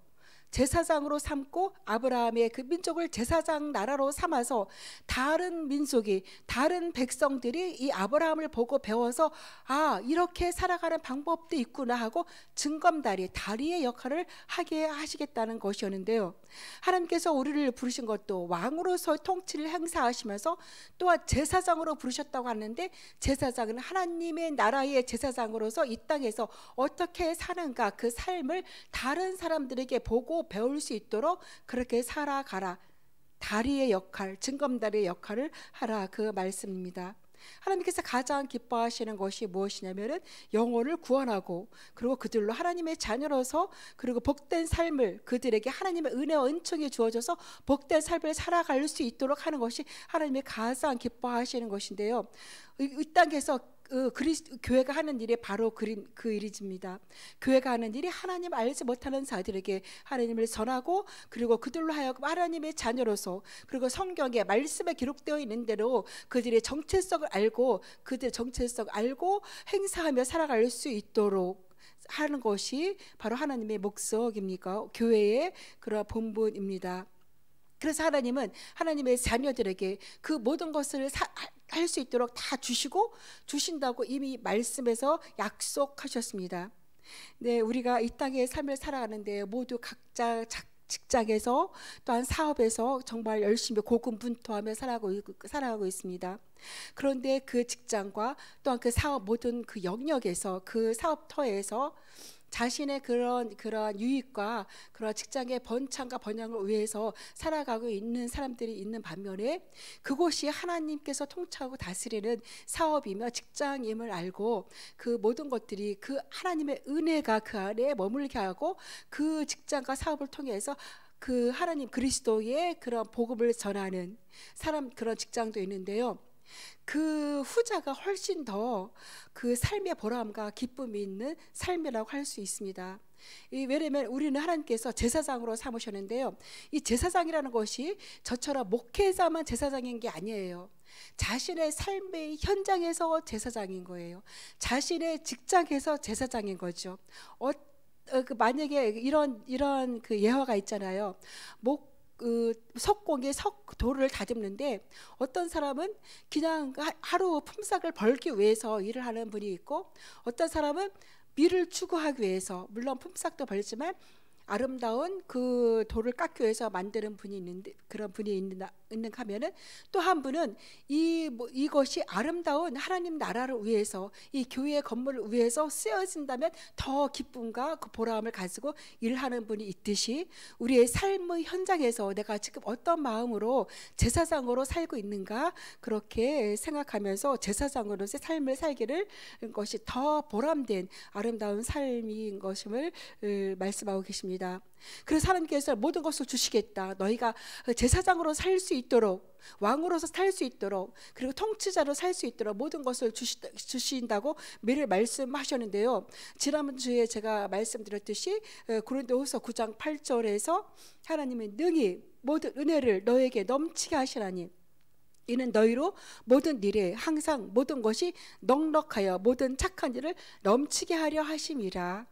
삼고 아브라함의 그 민족을 제사장 나라로 삼아서 다른 민족이, 다른 백성들이 이 아브라함을 보고 배워서 아, 이렇게 살아가는 방법도 있구나 하고 증검다리, 다리의 역할을 하게 하시겠다는 것이었는데요, 하나님께서 우리를 부르신 것도 왕으로서 통치를 행사하시면서 또한 제사장으로 부르셨다고 하는데, 제사장은 하나님의 나라의 제사장으로서 이 땅에서 어떻게 사는가, 그 삶을 다른 사람들에게 보고 배울 수 있도록 그렇게 살아가라, 다리의 역할, 증검다리의 역할을 하라, 그 말씀입니다. 하나님께서 가장 기뻐하시는 것이 무엇이냐면은 영혼을 구원하고 그리고 그들로 하나님의 자녀로서 그리고 복된 삶을, 그들에게 하나님의 은혜와 은총이 주어져서 복된 삶을 살아갈 수 있도록 하는 것이 하나님이 가장 기뻐하시는 것인데요, 이 땅에서 교회가 하는 일이 바로 그 일입니다. 교회가 하는 일이 하나님 알지 못하는 자들에게 하나님을 전하고 그리고 그들로 하여금 하나님의 자녀로서, 그리고 성경에 말씀에 기록되어 있는 대로 그들의 정체성을 알고 행사하며 살아갈 수 있도록 하는 것이 바로 하나님의 목적입니까? 교회의 그런 본분입니다. 그래서 하나님은 하나님의 자녀들에게 그 모든 것을 할 수 있도록 다 주신다고 이미 말씀에서 약속하셨습니다. 네, 우리가 이 땅의 삶을 살아가는데 모두 각자 직장에서 또한 사업에서 정말 열심히 고군분투하며 살아가고 있습니다. 그런데 그 직장과 또한 그 사업 모든 그 영역에서, 그 사업터에서 자신의 그런 유익과 그런 직장의 번창과 번영을 위해서 살아가고 있는 사람들이 있는 반면에, 그곳이 하나님께서 통치하고 다스리는 사업이며 직장임을 알고 그 모든 것들이 그 하나님의 은혜가 그 안에 머물게 하고 그 직장과 사업을 통해서 그 하나님 그리스도의 그런 복음을 전하는 그런 직장도 있는데요, 그 후자가 훨씬 더 그 삶의 보람과 기쁨이 있는 삶이라고 할 수 있습니다. 왜냐하면 우리는 하나님께서 제사장으로 삼으셨는데요, 이 제사장이라는 것이 저처럼 목회자만 제사장인 게 아니에요. 자신의 삶의 현장에서 제사장인 거예요. 자신의 직장에서 제사장인 거죠. 만약에 이런 그 예화가 있잖아요. 석공에 석돌을 다듬는데 어떤 사람은 그냥 하루 품삯을 벌기 위해서 일을 하는 분이 있고, 어떤 사람은 미를 추구하기 위해서, 물론 품삯도 벌지만 아름다운 그 돌을 깎기 위해서 만드는 분이 있는데, 그런 분이 있는가 하면은 또 한 분은 이것이 아름다운 하나님 나라를 위해서 이 교회의 건물을 위해서 쓰여진다면 더 기쁨과 그 보람을 가지고 일하는 분이 있듯이 우리의 삶의 현장에서 내가 지금 어떤 마음으로 제사장으로 살고 있는가 그렇게 생각하면서 제사장으로서의 삶을 살기를 것이 더 보람된 아름다운 삶인 것임을 말씀하고 계십니다. 그래서 하나님께서 모든 것을 주시겠다. 너희가 제사장으로 살 수 있도록 왕으로서 살 수 있도록 그리고 통치자로 살 수 있도록 모든 것을 주신다고 매일 말씀하셨는데요. 지난주에 제가 말씀드렸듯이 고린도후서 9장 8절에서 하나님이 능히 모든 은혜를 너에게 넘치게 하시나니 이는 너희로 모든 일에 항상 모든 것이 넉넉하여 모든 착한 일을 넘치게 하려 하심이라.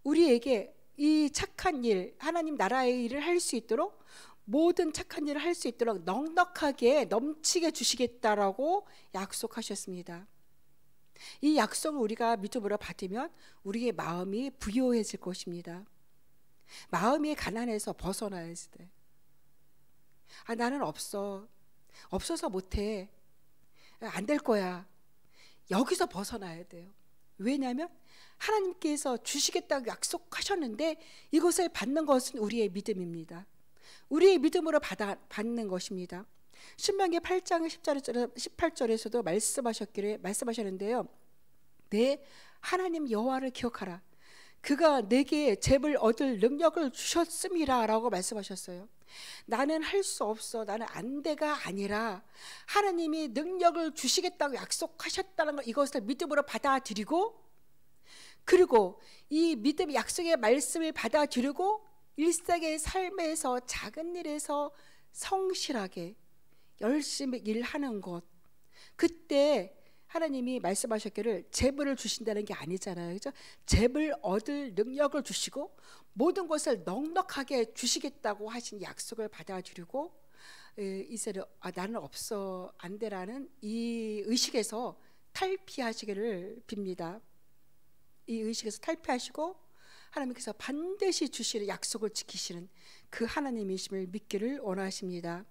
우리에게 이 착한 일, 하나님 나라의 일을 할 수 있도록 모든 착한 일을 할 수 있도록 넉넉하게 넘치게 주시겠다라고 약속하셨습니다. 이 약속을 우리가 믿음으로 받으면 우리의 마음이 부요해질 것입니다. 마음이 가난해서 벗어나야 돼. 나는 없어서 못해. 안 될 거야. 여기서 벗어나야 돼요. 왜냐하면 하나님께서 주시겠다고 약속하셨는데 이것을 받는 것은 우리의 믿음입니다. 우리의 믿음으로 받는 것입니다. 신명기 8장 18절에서도 말씀하셨는데요. 내 하나님 여호와를 기억하라. 그가 내게 잽을 얻을 능력을 주셨음이라 라고 말씀하셨어요. 나는 할 수 없어, 나는 안 돼가 아니라 하나님이 능력을 주시겠다고 약속하셨다는 것, 이것을 믿음으로 받아들이고 그리고 이 믿음의 약속의 말씀을 받아들이고 일상의 삶에서 작은 일에서 성실하게 열심히 일하는 것, 그때 하나님이 말씀하셨기를 재물을 주신다는 게 아니잖아요. 그렇죠? 재물 얻을 능력을 주시고 모든 것을 넉넉하게 주시겠다고 하신 약속을 받아들이고 이제는 나는 없어 안 되라는 이 의식에서 탈피하시기를 빕니다. 이 의식에서 탈피하시고 하나님께서 반드시 주시는 약속을 지키시는 그 하나님이심을 믿기를 원하십니다.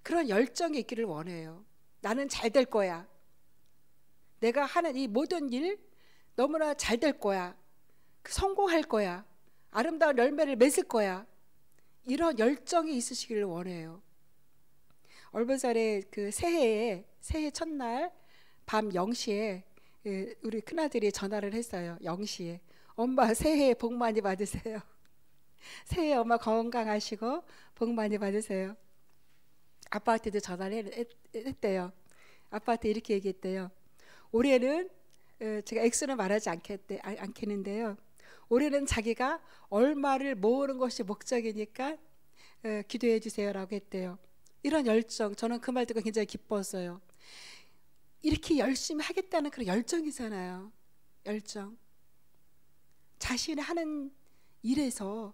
그런 열정이 있기를 원해요. 나는 잘 될 거야. 내가 하는 이 모든 일 너무나 잘 될 거야. 성공할 거야. 아름다운 열매를 맺을 거야. 이런 열정이 있으시기를 원해요. 얼마 전에 그 새해 첫날 밤 0시에 우리 큰아들이 전화를 했어요. 0시에. 엄마 새해 복 많이 받으세요. 새해 엄마 건강하시고 복 많이 받으세요. 아빠한테도 전화를 했대요. 아빠한테 이렇게 얘기했대요. 올해는 제가 액수는 말하지 않겠는데요. 올해는 자기가 얼마를 모으는 것이 목적이니까 기도해 주세요라고 했대요. 이런 열정, 저는 그 말 듣고 굉장히 기뻤어요. 이렇게 열심히 하겠다는 그런 열정이잖아요. 열정. 자신이 하는 일에서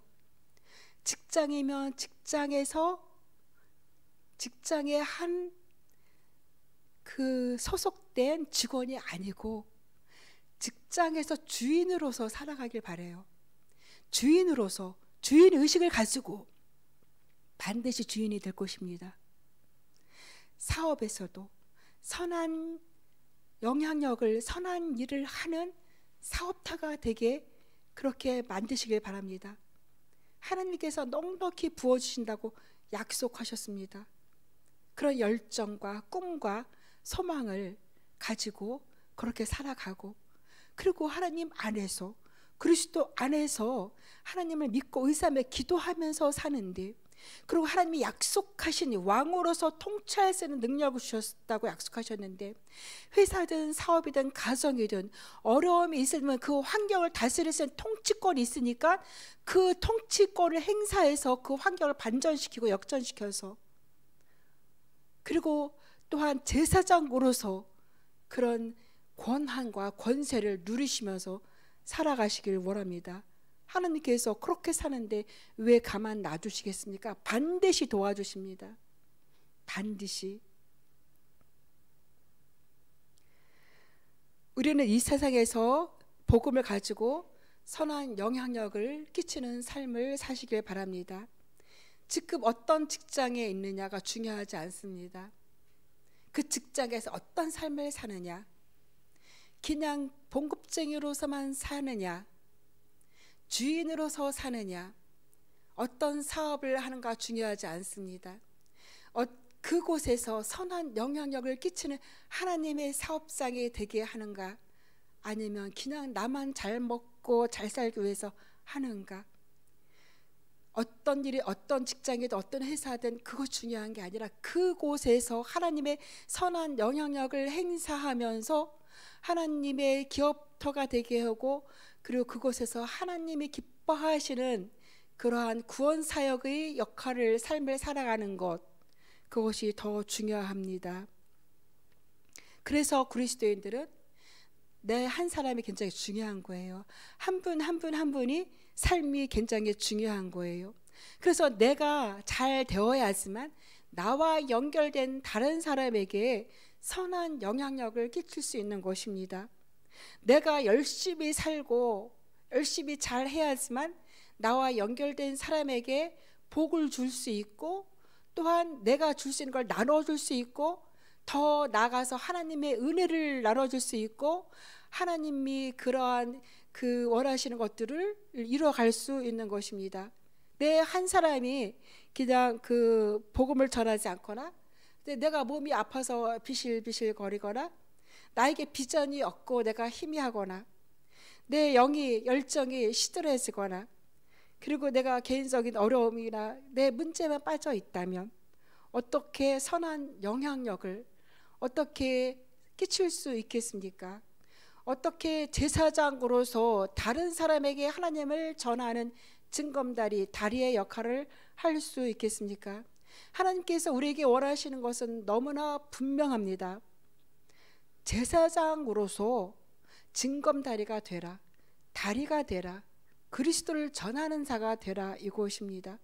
직장이면 직장에서 직장에 한 그 소속된 직원이 아니고 직장에서 주인으로서 살아가길 바래요. 주인으로서 주인 의식을 가지고 반드시 주인이 될 것입니다. 사업에서도 선한 영향력을 선한 일을 하는 사업타가 되게 그렇게 만드시길 바랍니다. 하나님께서 넉넉히 부어주신다고 약속하셨습니다. 그런 열정과 꿈과 소망을 가지고 그렇게 살아가고 그리고 하나님 안에서 그리스도 안에서 하나님을 믿고 의사며 기도하면서 사는데 그리고 하나님이 약속하신 왕으로서 통치할 수 있는 능력을 주셨다고 약속하셨는데 회사든 사업이든 가정이든 어려움이 있으면 그 환경을 다스릴 수 있는 통치권이 있으니까 그 통치권을 행사해서 그 환경을 반전시키고 역전시켜서 그리고 또한 제사장으로서 그런 권한과 권세를 누리시면서 살아가시길 원합니다. 하나님께서 그렇게 사는데 왜 가만 놔두시겠습니까? 반드시 도와주십니다. 반드시. 우리는 이 세상에서 복음을 가지고 선한 영향력을 끼치는 삶을 사시길 바랍니다. 지금 어떤 직장에 있느냐가 중요하지 않습니다. 그 직장에서 어떤 삶을 사느냐, 그냥 봉급쟁이로서만 사느냐, 주인으로서 사느냐, 어떤 사업을 하는가 중요하지 않습니다. 그곳에서 선한 영향력을 끼치는 하나님의 사업장이 되게 하는가, 아니면 그냥 나만 잘 먹고 잘 살기 위해서 하는가. 어떤 일이 어떤 직장이든 어떤 회사든 그거 중요한 게 아니라 그곳에서 하나님의 선한 영향력을 행사하면서 하나님의 기업터가 되게 하고, 그리고 그곳에서 하나님이 기뻐하시는 그러한 구원 사역의 역할을, 삶을 살아가는 것, 그것이 더 중요합니다. 그래서 그리스도인들은 내 한 사람이 굉장히 중요한 거예요. 한 분 한 분 한 분이 삶이 굉장히 중요한 거예요. 그래서 내가 잘 되어야지만 나와 연결된 다른 사람에게 선한 영향력을 끼칠 수 있는 것입니다. 내가 열심히 살고 열심히 잘 해야지만 나와 연결된 사람에게 복을 줄 수 있고, 또한 내가 줄 수 있는 걸 나눠줄 수 있고, 더 나아가서 하나님의 은혜를 나눠줄 수 있고, 하나님이 그러한 그 원하시는 것들을 이뤄갈 수 있는 것입니다. 내 한 사람이 그냥 그 복음을 전하지 않거나, 내가 몸이 아파서 비실비실 거리거나, 나에게 비전이 없고 내가 희미하거나, 내 영이 열정이 시들해지거나, 그리고 내가 개인적인 어려움이나 내 문제만 빠져 있다면 어떻게 선한 영향력을 어떻게 끼칠 수 있겠습니까? 어떻게 제사장으로서 다른 사람에게 하나님을 전하는 증검다리, 다리의 역할을 할 수 있겠습니까? 하나님께서 우리에게 원하시는 것은 너무나 분명합니다. 제사장으로서 증검다리가 되라, 다리가 되라, 그리스도를 전하는 자가 되라, 이것입니다.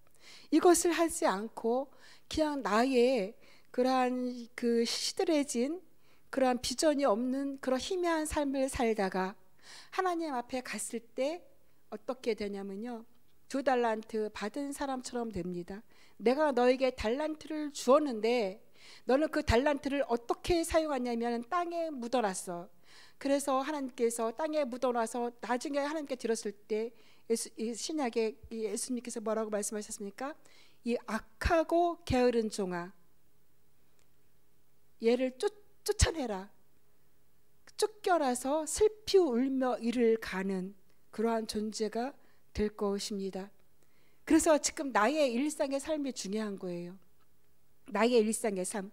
이것을 하지 않고 그냥 나의 그러한 그 시들해진 그러한 비전이 없는 그런 희미한 삶을 살다가 하나님 앞에 갔을 때 어떻게 되냐면요, 2달란트 받은 사람처럼 됩니다. 내가 너에게 달란트를 주었는데 너는 그 달란트를 어떻게 사용하냐면 땅에 묻어놨어. 그래서 하나님께서 땅에 묻어놔서 나중에 하나님께 드렸을 때 신약에 예수님께서 뭐라고 말씀하셨습니까? 이 악하고 게으른 종아, 얘를 쫓아내라. 쫓겨나서 슬피 울며 이를 가는 그러한 존재가 될 것입니다. 그래서 지금 나의 일상의 삶이 중요한 거예요. 나의 일상의 삶.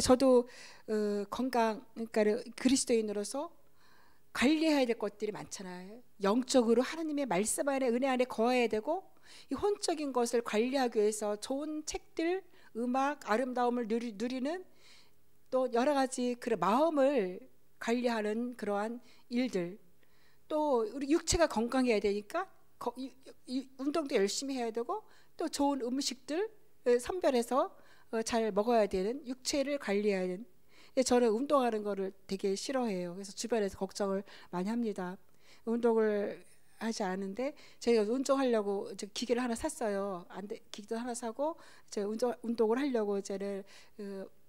저도 건강, 그러니까 그리스도인으로서 관리해야 될 것들이 많잖아요. 영적으로 하나님의 말씀 안에, 은혜 안에 거해야 되고, 이 혼적인 것을 관리하기 위해서 좋은 책들, 음악, 아름다움을 누리는 또 여러 가지 그 마음을 관리하는 그러한 일들, 또 우리 육체가 건강해야 되니까 운동도 열심히 해야 되고, 또 좋은 음식들 선별해서 잘 먹어야 되는, 육체를 관리해야 되는. 저는 운동하는 거를 되게 싫어해요. 그래서 주변에서 걱정을 많이 합니다. 운동을 하지 않은데 제가 운동하려고 기계를 하나 샀어요. 기계도 하나 사고 제가 운동을 하려고 이제는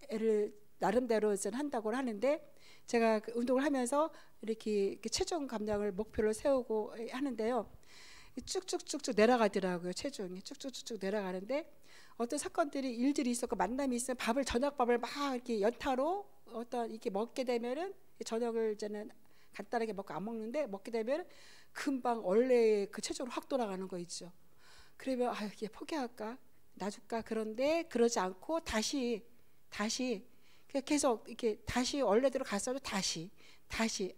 애를 나름대로 이제 한다고 하는데, 제가 운동을 하면서 이렇게 체중 감량을 목표를 세우고 하는데요, 쭉쭉쭉쭉 내려가더라고요. 체중이 쭉쭉쭉쭉 내려가는데, 어떤 사건들이, 일들이 있었고 만남이 있으면 저녁밥을 막 이렇게 연타로 어떤 이렇게 먹게 되면은, 저녁을 이제는 간단하게 먹고 안 먹는데 먹게 되면 금방 원래의 그 체중으로 확 돌아가는 거 있죠. 그러면 이게 포기할까, 놔줄까. 그런데 그러지 않고 다시 계속 이렇게 다시 원래대로 갔어도 다시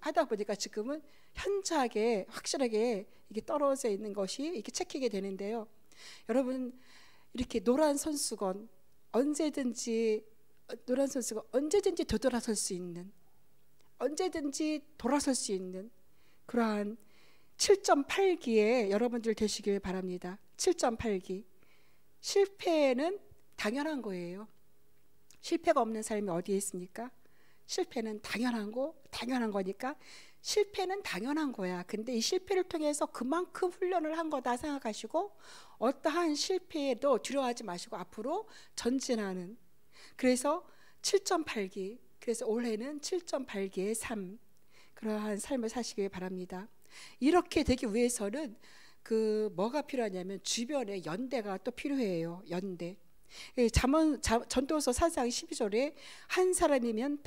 하다 보니까 지금은 현저하게 확실하게 이게 떨어져 있는 것이 이렇게 체크가 되는데요. 여러분, 이렇게 노란 선수건 언제든지 되돌아설 수 있는, 언제든지 돌아설 수 있는 그러한 7.8기에 여러분들 되시길 바랍니다. 7.8기. 실패는 당연한 거예요. 실패가 없는 삶이 어디에 있습니까? 실패는 당연한 거니까 실패는 당연한 거야. 근데 이 실패를 통해서 그만큼 훈련을 한 거다 생각하시고 어떠한 실패에도 두려워하지 마시고 앞으로 전진하는, 그래서 7.8기, 그래서 올해는 7.8기의 삶, 그러한 삶을 사시길 바랍니다. 이렇게 되기 위해서는 뭐가 필요하냐면 주변에 연대가 또 필요해요. 연대. 전도서 4장 12절에 한 사람이면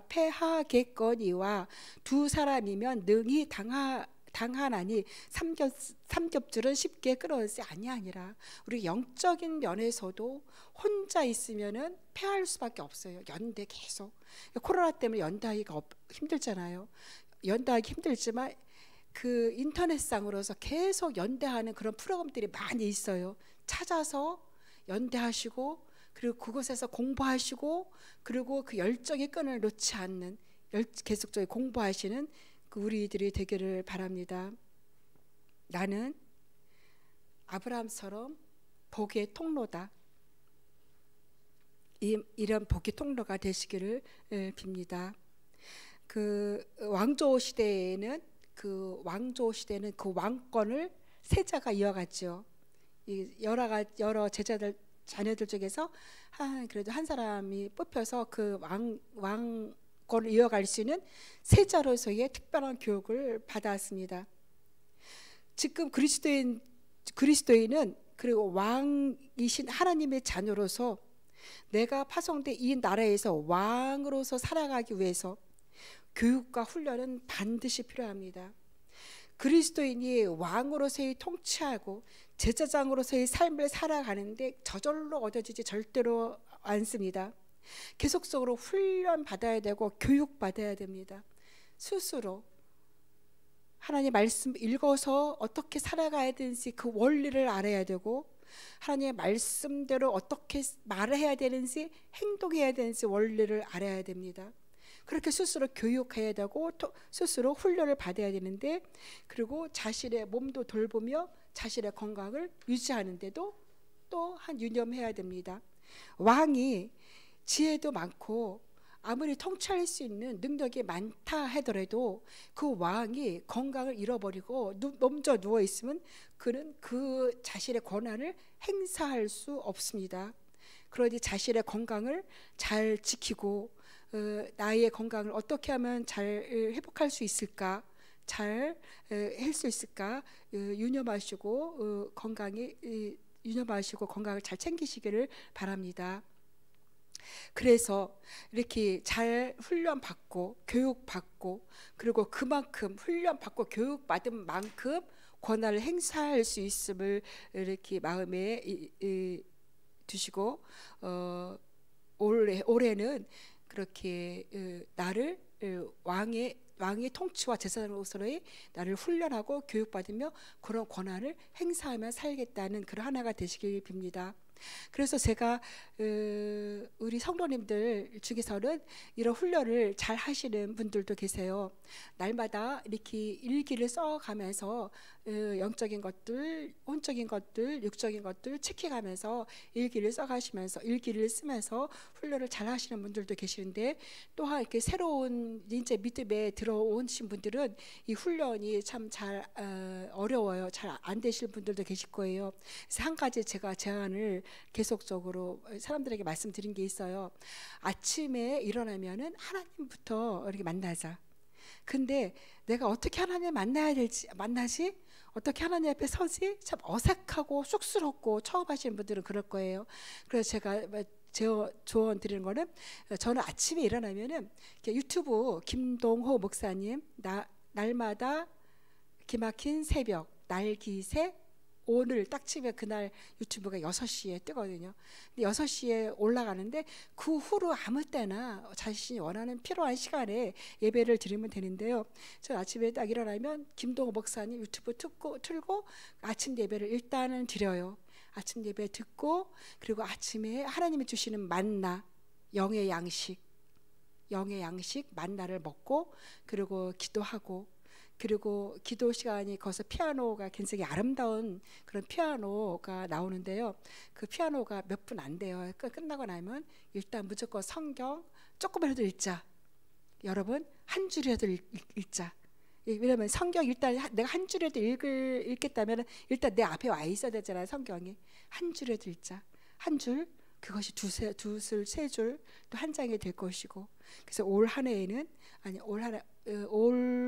패하겠거니와 두 사람이면 능히 당하나니 삼겹줄은 쉽게 끊어지지 아니하니라. 우리 영적인 면에서도 혼자 있으면은 패할 수밖에 없어요. 연대 계속. 코로나 때문에 연대하기가 힘들잖아요. 연대하기 힘들지만 그 인터넷상으로서 계속 연대하는 그런 프로그램들이 많이 있어요. 찾아서 연대하시고 그리고 그곳에서 공부하시고 그리고 그 열정의 끈을 놓지 않는 계속적인 공부하시는 그 우리들이 되기를 바랍니다. 나는 아브라함처럼 복의 통로다. 이런 복의 통로가 되시기를 빕니다. 그 왕조 시대에는 그 왕권을 세자가 이어갔죠. 여러 제자들 자녀들 중에서 그래도 한 사람이 뽑혀서 그 왕권을 이어갈 수 있는 세자로서의 특별한 교육을 받았습니다. 지금 그리스도인은 그리고 왕이신 하나님의 자녀로서 내가 파송된 이 나라에서 왕으로서 살아가기 위해서 교육과 훈련은 반드시 필요합니다. 그리스도인이 왕으로서의 통치하고 제사장으로서의 삶을 살아가는데 저절로 얻어지지 절대로 않습니다. 계속적으로 훈련 받아야 되고 교육 받아야 됩니다. 스스로 하나님 말씀 읽어서 어떻게 살아가야 되는지 그 원리를 알아야 되고 하나님의 말씀대로 어떻게 말을 해야 되는지 행동해야 되는지 원리를 알아야 됩니다. 그렇게 스스로 교육해야 되고 또 스스로 훈련을 받아야 되는데, 그리고 자신의 몸도 돌보며 자신의 건강을 유지하는 데도 또한 유념해야 됩니다. 왕이 지혜도 많고 아무리 통치할 수 있는 능력이 많다 하더라도 그 왕이 건강을 잃어버리고 넘져 누워 있으면 그는 그 자신의 권한을 행사할 수 없습니다. 그러니 자신의 건강을 잘 지키고 나의 건강을 어떻게 하면 잘 회복할 수 있을까, 잘 할 수 있을까 유념하시고 유념하시고 건강을 잘 챙기시기를 바랍니다. 그래서 이렇게 잘 훈련받고 교육받고 그리고 그만큼 훈련받고 교육받은 만큼 권한을 행사할 수 있음을 이렇게 마음에 두시고 올해는 그렇게 나를 왕의 통치와 제사장으로서의 나를 훈련하고 교육받으며 그런 권한을 행사하며 살겠다는 그런 하나가 되시길 빕니다. 그래서 제가 우리 성도님들 중에서는 이런 훈련을 잘 하시는 분들도 계세요. 날마다 이렇게 일기를 써가면서 영적인 것들, 혼적인 것들, 육적인 것들 체크하면서 일기를 써가시면서 일기를 쓰면서 훈련을 잘 하시는 분들도 계시는데, 또한 이렇게 새로운 이제 믿음에 들어오신 분들은 이 훈련이 참 잘 어려워요. 잘 안 되실 분들도 계실 거예요. 그래서 한 가지 제가 제안을 계속적으로 사람들에게 말씀드린 게 있어요. 아침에 일어나면은 하나님부터 이렇게 만나자. 근데 내가 어떻게 하나님을 만나지? 어떻게 하나님 앞에 서지? 참 어색하고 쑥스럽고 처음 하시는 분들은 그럴 거예요. 그래서 제가 조언 드리는 거는, 저는 아침에 일어나면은 유튜브 김동호 목사님 날마다 기막힌 새벽 날기새 오늘 딱 치면 그날 유튜브가 6시에 뜨거든요. 근데 6시에 올라가는데 그 후로 아무 때나 자신이 원하는 필요한 시간에 예배를 드리면 되는데요. 저 아침에 딱 일어나면 김동호 목사님 유튜브 틀고 아침 예배를 일단은 드려요. 아침 예배 듣고 그리고 아침에 하나님이 주시는 만나, 영의 양식 만나를 먹고 그리고 기도하고, 그리고 기도 시간이 거기서 피아노가 굉장히 아름다운 그런 피아노가 나오는데요. 그 피아노가 몇 분 안 돼요. 끝나고 나면 일단 무조건 성경 조금이라도 읽자. 여러분 한 줄이라도 읽자. 왜냐면 성경 일단 내가 한 줄이라도 읽겠다면 일단 내 앞에 와 있어야 되잖아요. 성경이 한 줄이라도 읽자. 한 줄, 그것이 두 줄, 세 줄, 또 한 장이 될 것이고. 그래서 올 한 해에는 올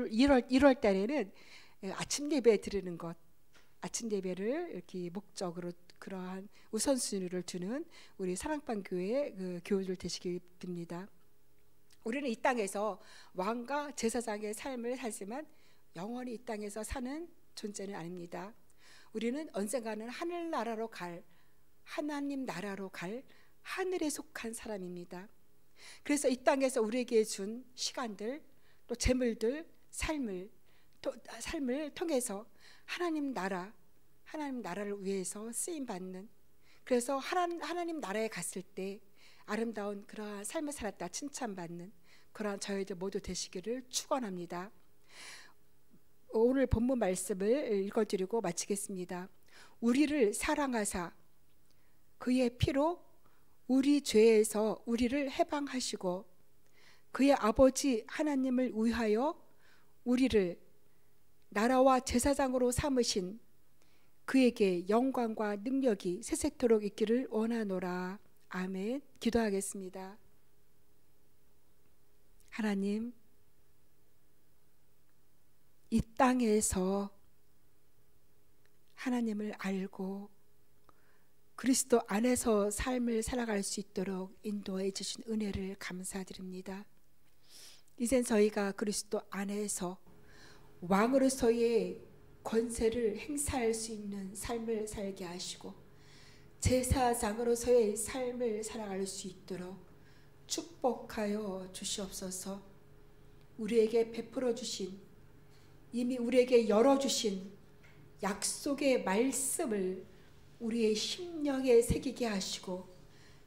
1월 달에는 아침 예배 드리는 것, 아침 예배를 이렇게 목적으로 그러한 우선순위를 두는 우리 사랑방 교회 그 교우들 되시길 빕니다. 우리는 이 땅에서 왕과 제사장의 삶을 살지만 영원히 이 땅에서 사는 존재는 아닙니다. 우리는 언젠가는 하늘나라로 갈, 하나님 나라로 갈 하늘에 속한 사람입니다. 그래서 이 땅에서 우리에게 준 시간들, 또 재물들, 삶을 통해서 하나님 나라를 위해서 쓰임 받는, 그래서 하나님 나라에 갔을 때 아름다운 그러한 삶을 살았다 칭찬받는 그러한 저희들 모두 되시기를 축원합니다. 오늘 본문 말씀을 읽어드리고 마치겠습니다. 우리를 사랑하사 그의 피로 우리 죄에서 우리를 해방하시고 그의 아버지 하나님을 위하여 우리를 나라와 제사장으로 삼으신 그에게 영광과 능력이 세세토록 있기를 원하노라. 아멘. 기도하겠습니다. 하나님, 이 땅에서 하나님을 알고 그리스도 안에서 삶을 살아갈 수 있도록 인도해 주신 은혜를 감사드립니다. 이젠 저희가 그리스도 안에서 왕으로서의 권세를 행사할 수 있는 삶을 살게 하시고 제사장으로서의 삶을 살아갈 수 있도록 축복하여 주시옵소서. 우리에게 베풀어 주신, 이미 우리에게 열어주신 약속의 말씀을 우리의 심령에 새기게 하시고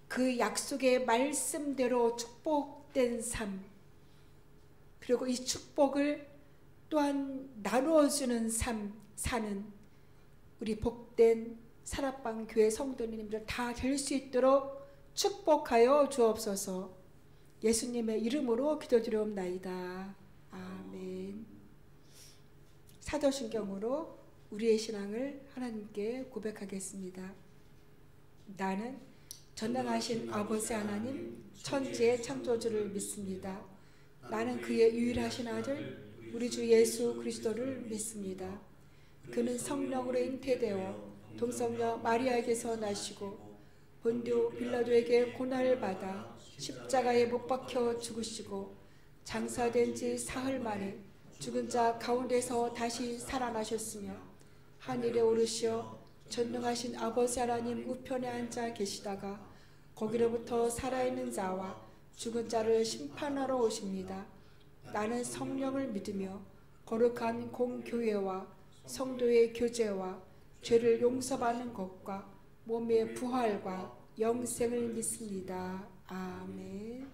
그 약속의 말씀대로 축복된 삶, 그리고 이 축복을 또한 나누어주는 삶 사는 우리 복된 사랑방 교회 성도님들 다 될 수 있도록 축복하여 주옵소서. 예수님의 이름으로 기도드리옵나이다. 아멘. 사도신경으로 우리의 신앙을 하나님께 고백하겠습니다. 나는 전능하신 아버지 하나님 천지의 창조주를 믿습니다. 나는 그의 유일하신 아들 우리 주 예수 그리스도를 믿습니다. 그는 성령으로 잉태되어 동성녀 마리아에게서 나시고 본디오 빌라도에게 고난을 받아 십자가에 못 박혀 죽으시고 장사된 지 사흘 만에 죽은 자 가운데서 다시 살아나셨으며 하늘에 오르시어 전능하신 아버지 하나님 우편에 앉아 계시다가 거기로부터 살아있는 자와 죽은 자를 심판하러 오십니다. 나는 성령을 믿으며 거룩한 공교회와 성도의 교제와 죄를 용서받는 것과 몸의 부활과 영생을 믿습니다. 아멘.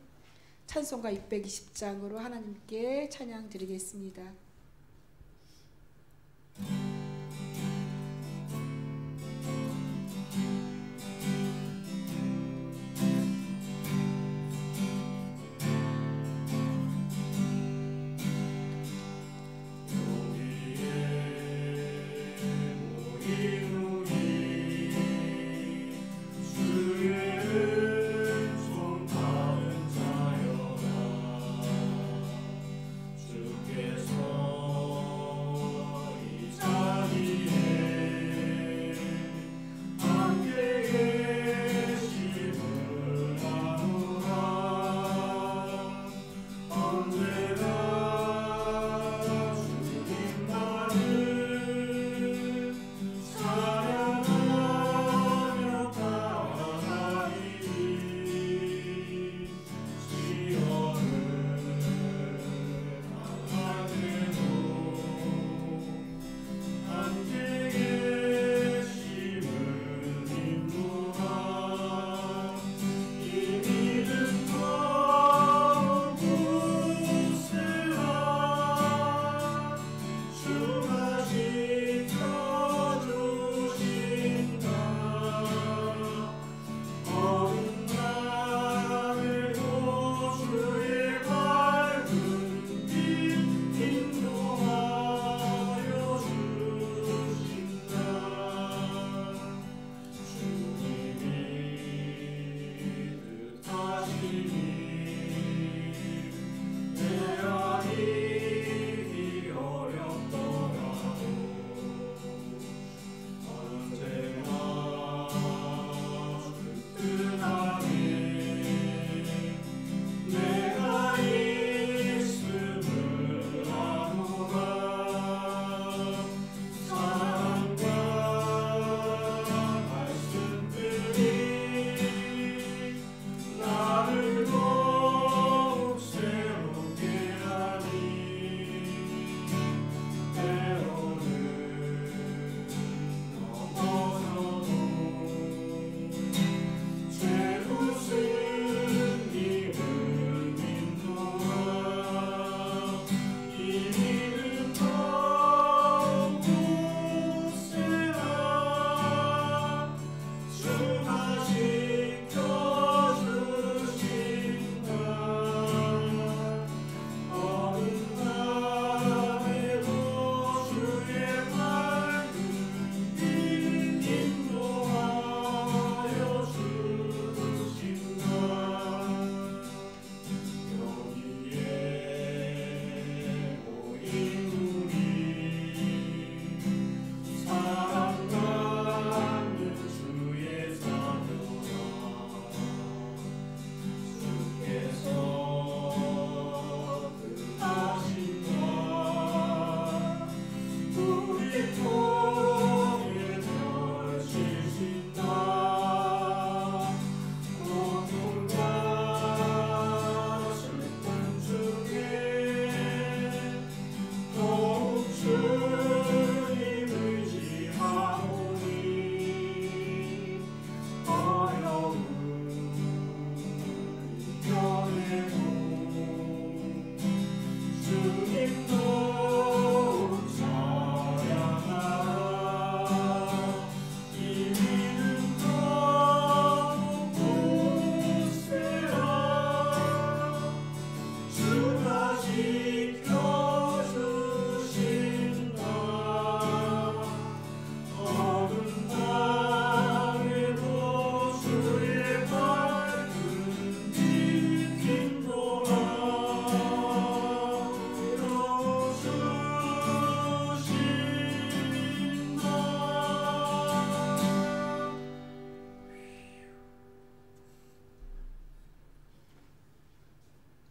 찬송가 620장으로 하나님께 찬양 드리겠습니다. 주께서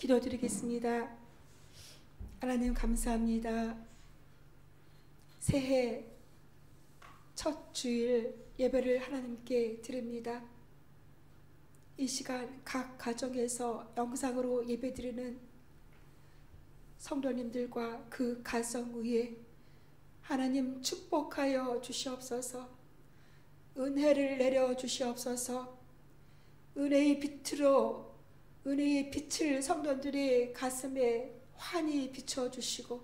기도드리겠습니다. 하나님 감사합니다. 새해 첫 주일 예배를 하나님께 드립니다. 이 시간 각 가정에서 영상으로 예배드리는 성도님들과 그 가정 위에 하나님 축복하여 주시옵소서. 은혜를 내려 주시옵소서. 은혜의 빛으로 은혜의 빛을 성도들의 가슴에 환히 비춰주시고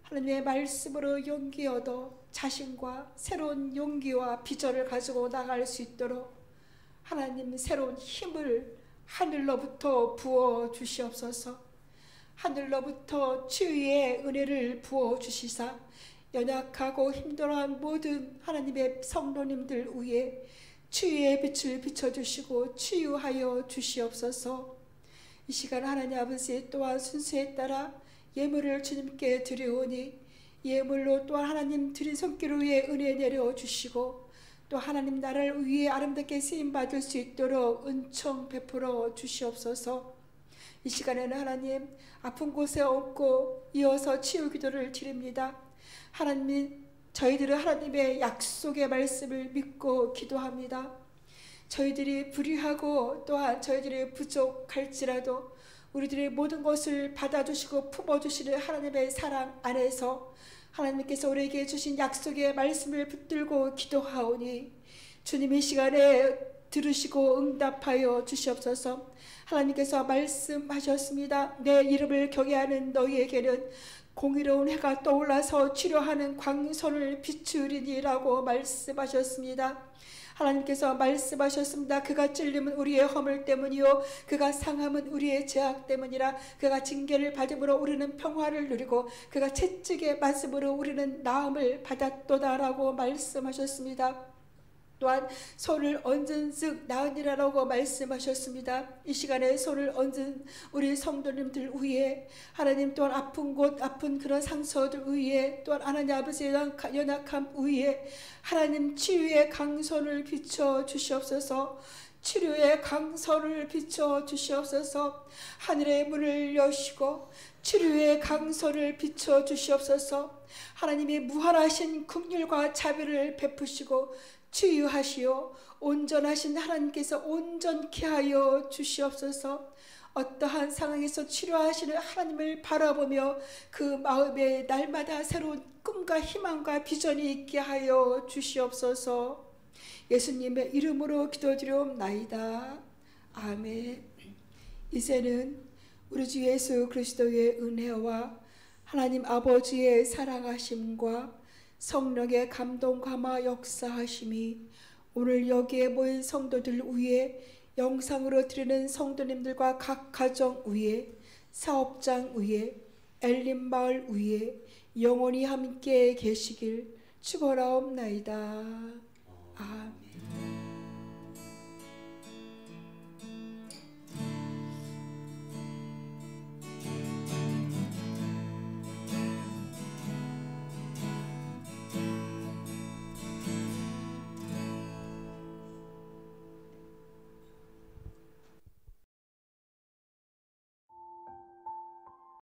하나님의 말씀으로 용기 얻어 자신과 새로운 용기와 비전을 가지고 나갈 수 있도록 하나님 새로운 힘을 하늘로부터 부어 주시옵소서. 하늘로부터 치유의 은혜를 부어 주시사 연약하고 힘들어한 모든 하나님의 성도님들 위에 치유의 빛을 비춰주시고 치유하여 주시옵소서. 이 시간 하나님 아버지 또한 순서에 따라 예물을 주님께 드리오니 예물로 또한 하나님 드린 손길 위에 은혜 내려주시고 또 하나님 나라를 위해 아름답게 쓰임받을 수 있도록 은총 베풀어 주시옵소서. 이 시간에는 하나님 아픈 곳에 얹고 이어서 치유 기도를 드립니다. 하나님 저희들은 하나님의 약속의 말씀을 믿고 기도합니다. 저희들이 불의하고 또한 저희들이 부족할지라도 우리들의 모든 것을 받아주시고 품어주시는 하나님의 사랑 안에서 하나님께서 우리에게 주신 약속의 말씀을 붙들고 기도하오니 주님 이 시간에 들으시고 응답하여 주시옵소서. 하나님께서 말씀하셨습니다. 내 이름을 경외하는 너희에게는 공의로운 해가 떠올라서 치료하는 광선을 비추리니라고 말씀하셨습니다. 하나님께서 말씀하셨습니다. 그가 찔림은 우리의 허물 때문이요 그가 상함은 우리의 죄악 때문이라. 그가 징계를 받음으로 우리는 평화를 누리고 그가 채찍의 맞음으로 우리는 나음을 받았도다라고 말씀하셨습니다. 또한 손을 얹은즉 나으니라라고 말씀하셨습니다. 이 시간에 손을 얹은 우리 성도님들 위에 하나님 또한 아픈 곳 아픈 그런 상처들 위에 또한 하나님 아버지의 연약함 위에 하나님 치유의 강선을 비춰 주시옵소서. 치료의 강선을 비춰 주시옵소서. 하늘의 문을 여시고 치료의 강선을 비춰 주시옵소서. 하나님의 무한하신 긍휼과 자비를 베푸시고 치유하시오 온전하신 하나님께서 온전케 하여 주시옵소서. 어떠한 상황에서 치료하시는 하나님을 바라보며 그 마음에 날마다 새로운 꿈과 희망과 비전이 있게 하여 주시옵소서. 예수님의 이름으로 기도드리옵나이다. 아멘. 이제는 우리 주 예수 그리스도의 은혜와 하나님 아버지의 사랑하심과 성령의 감동 감화 역사하심이 오늘 여기에 모인 성도들 위에 영상으로 드리는 성도님들과 각 가정 위에 사업장 위에 엘림마을 위에 영원히 함께 계시길 축원하옵나이다. 아멘.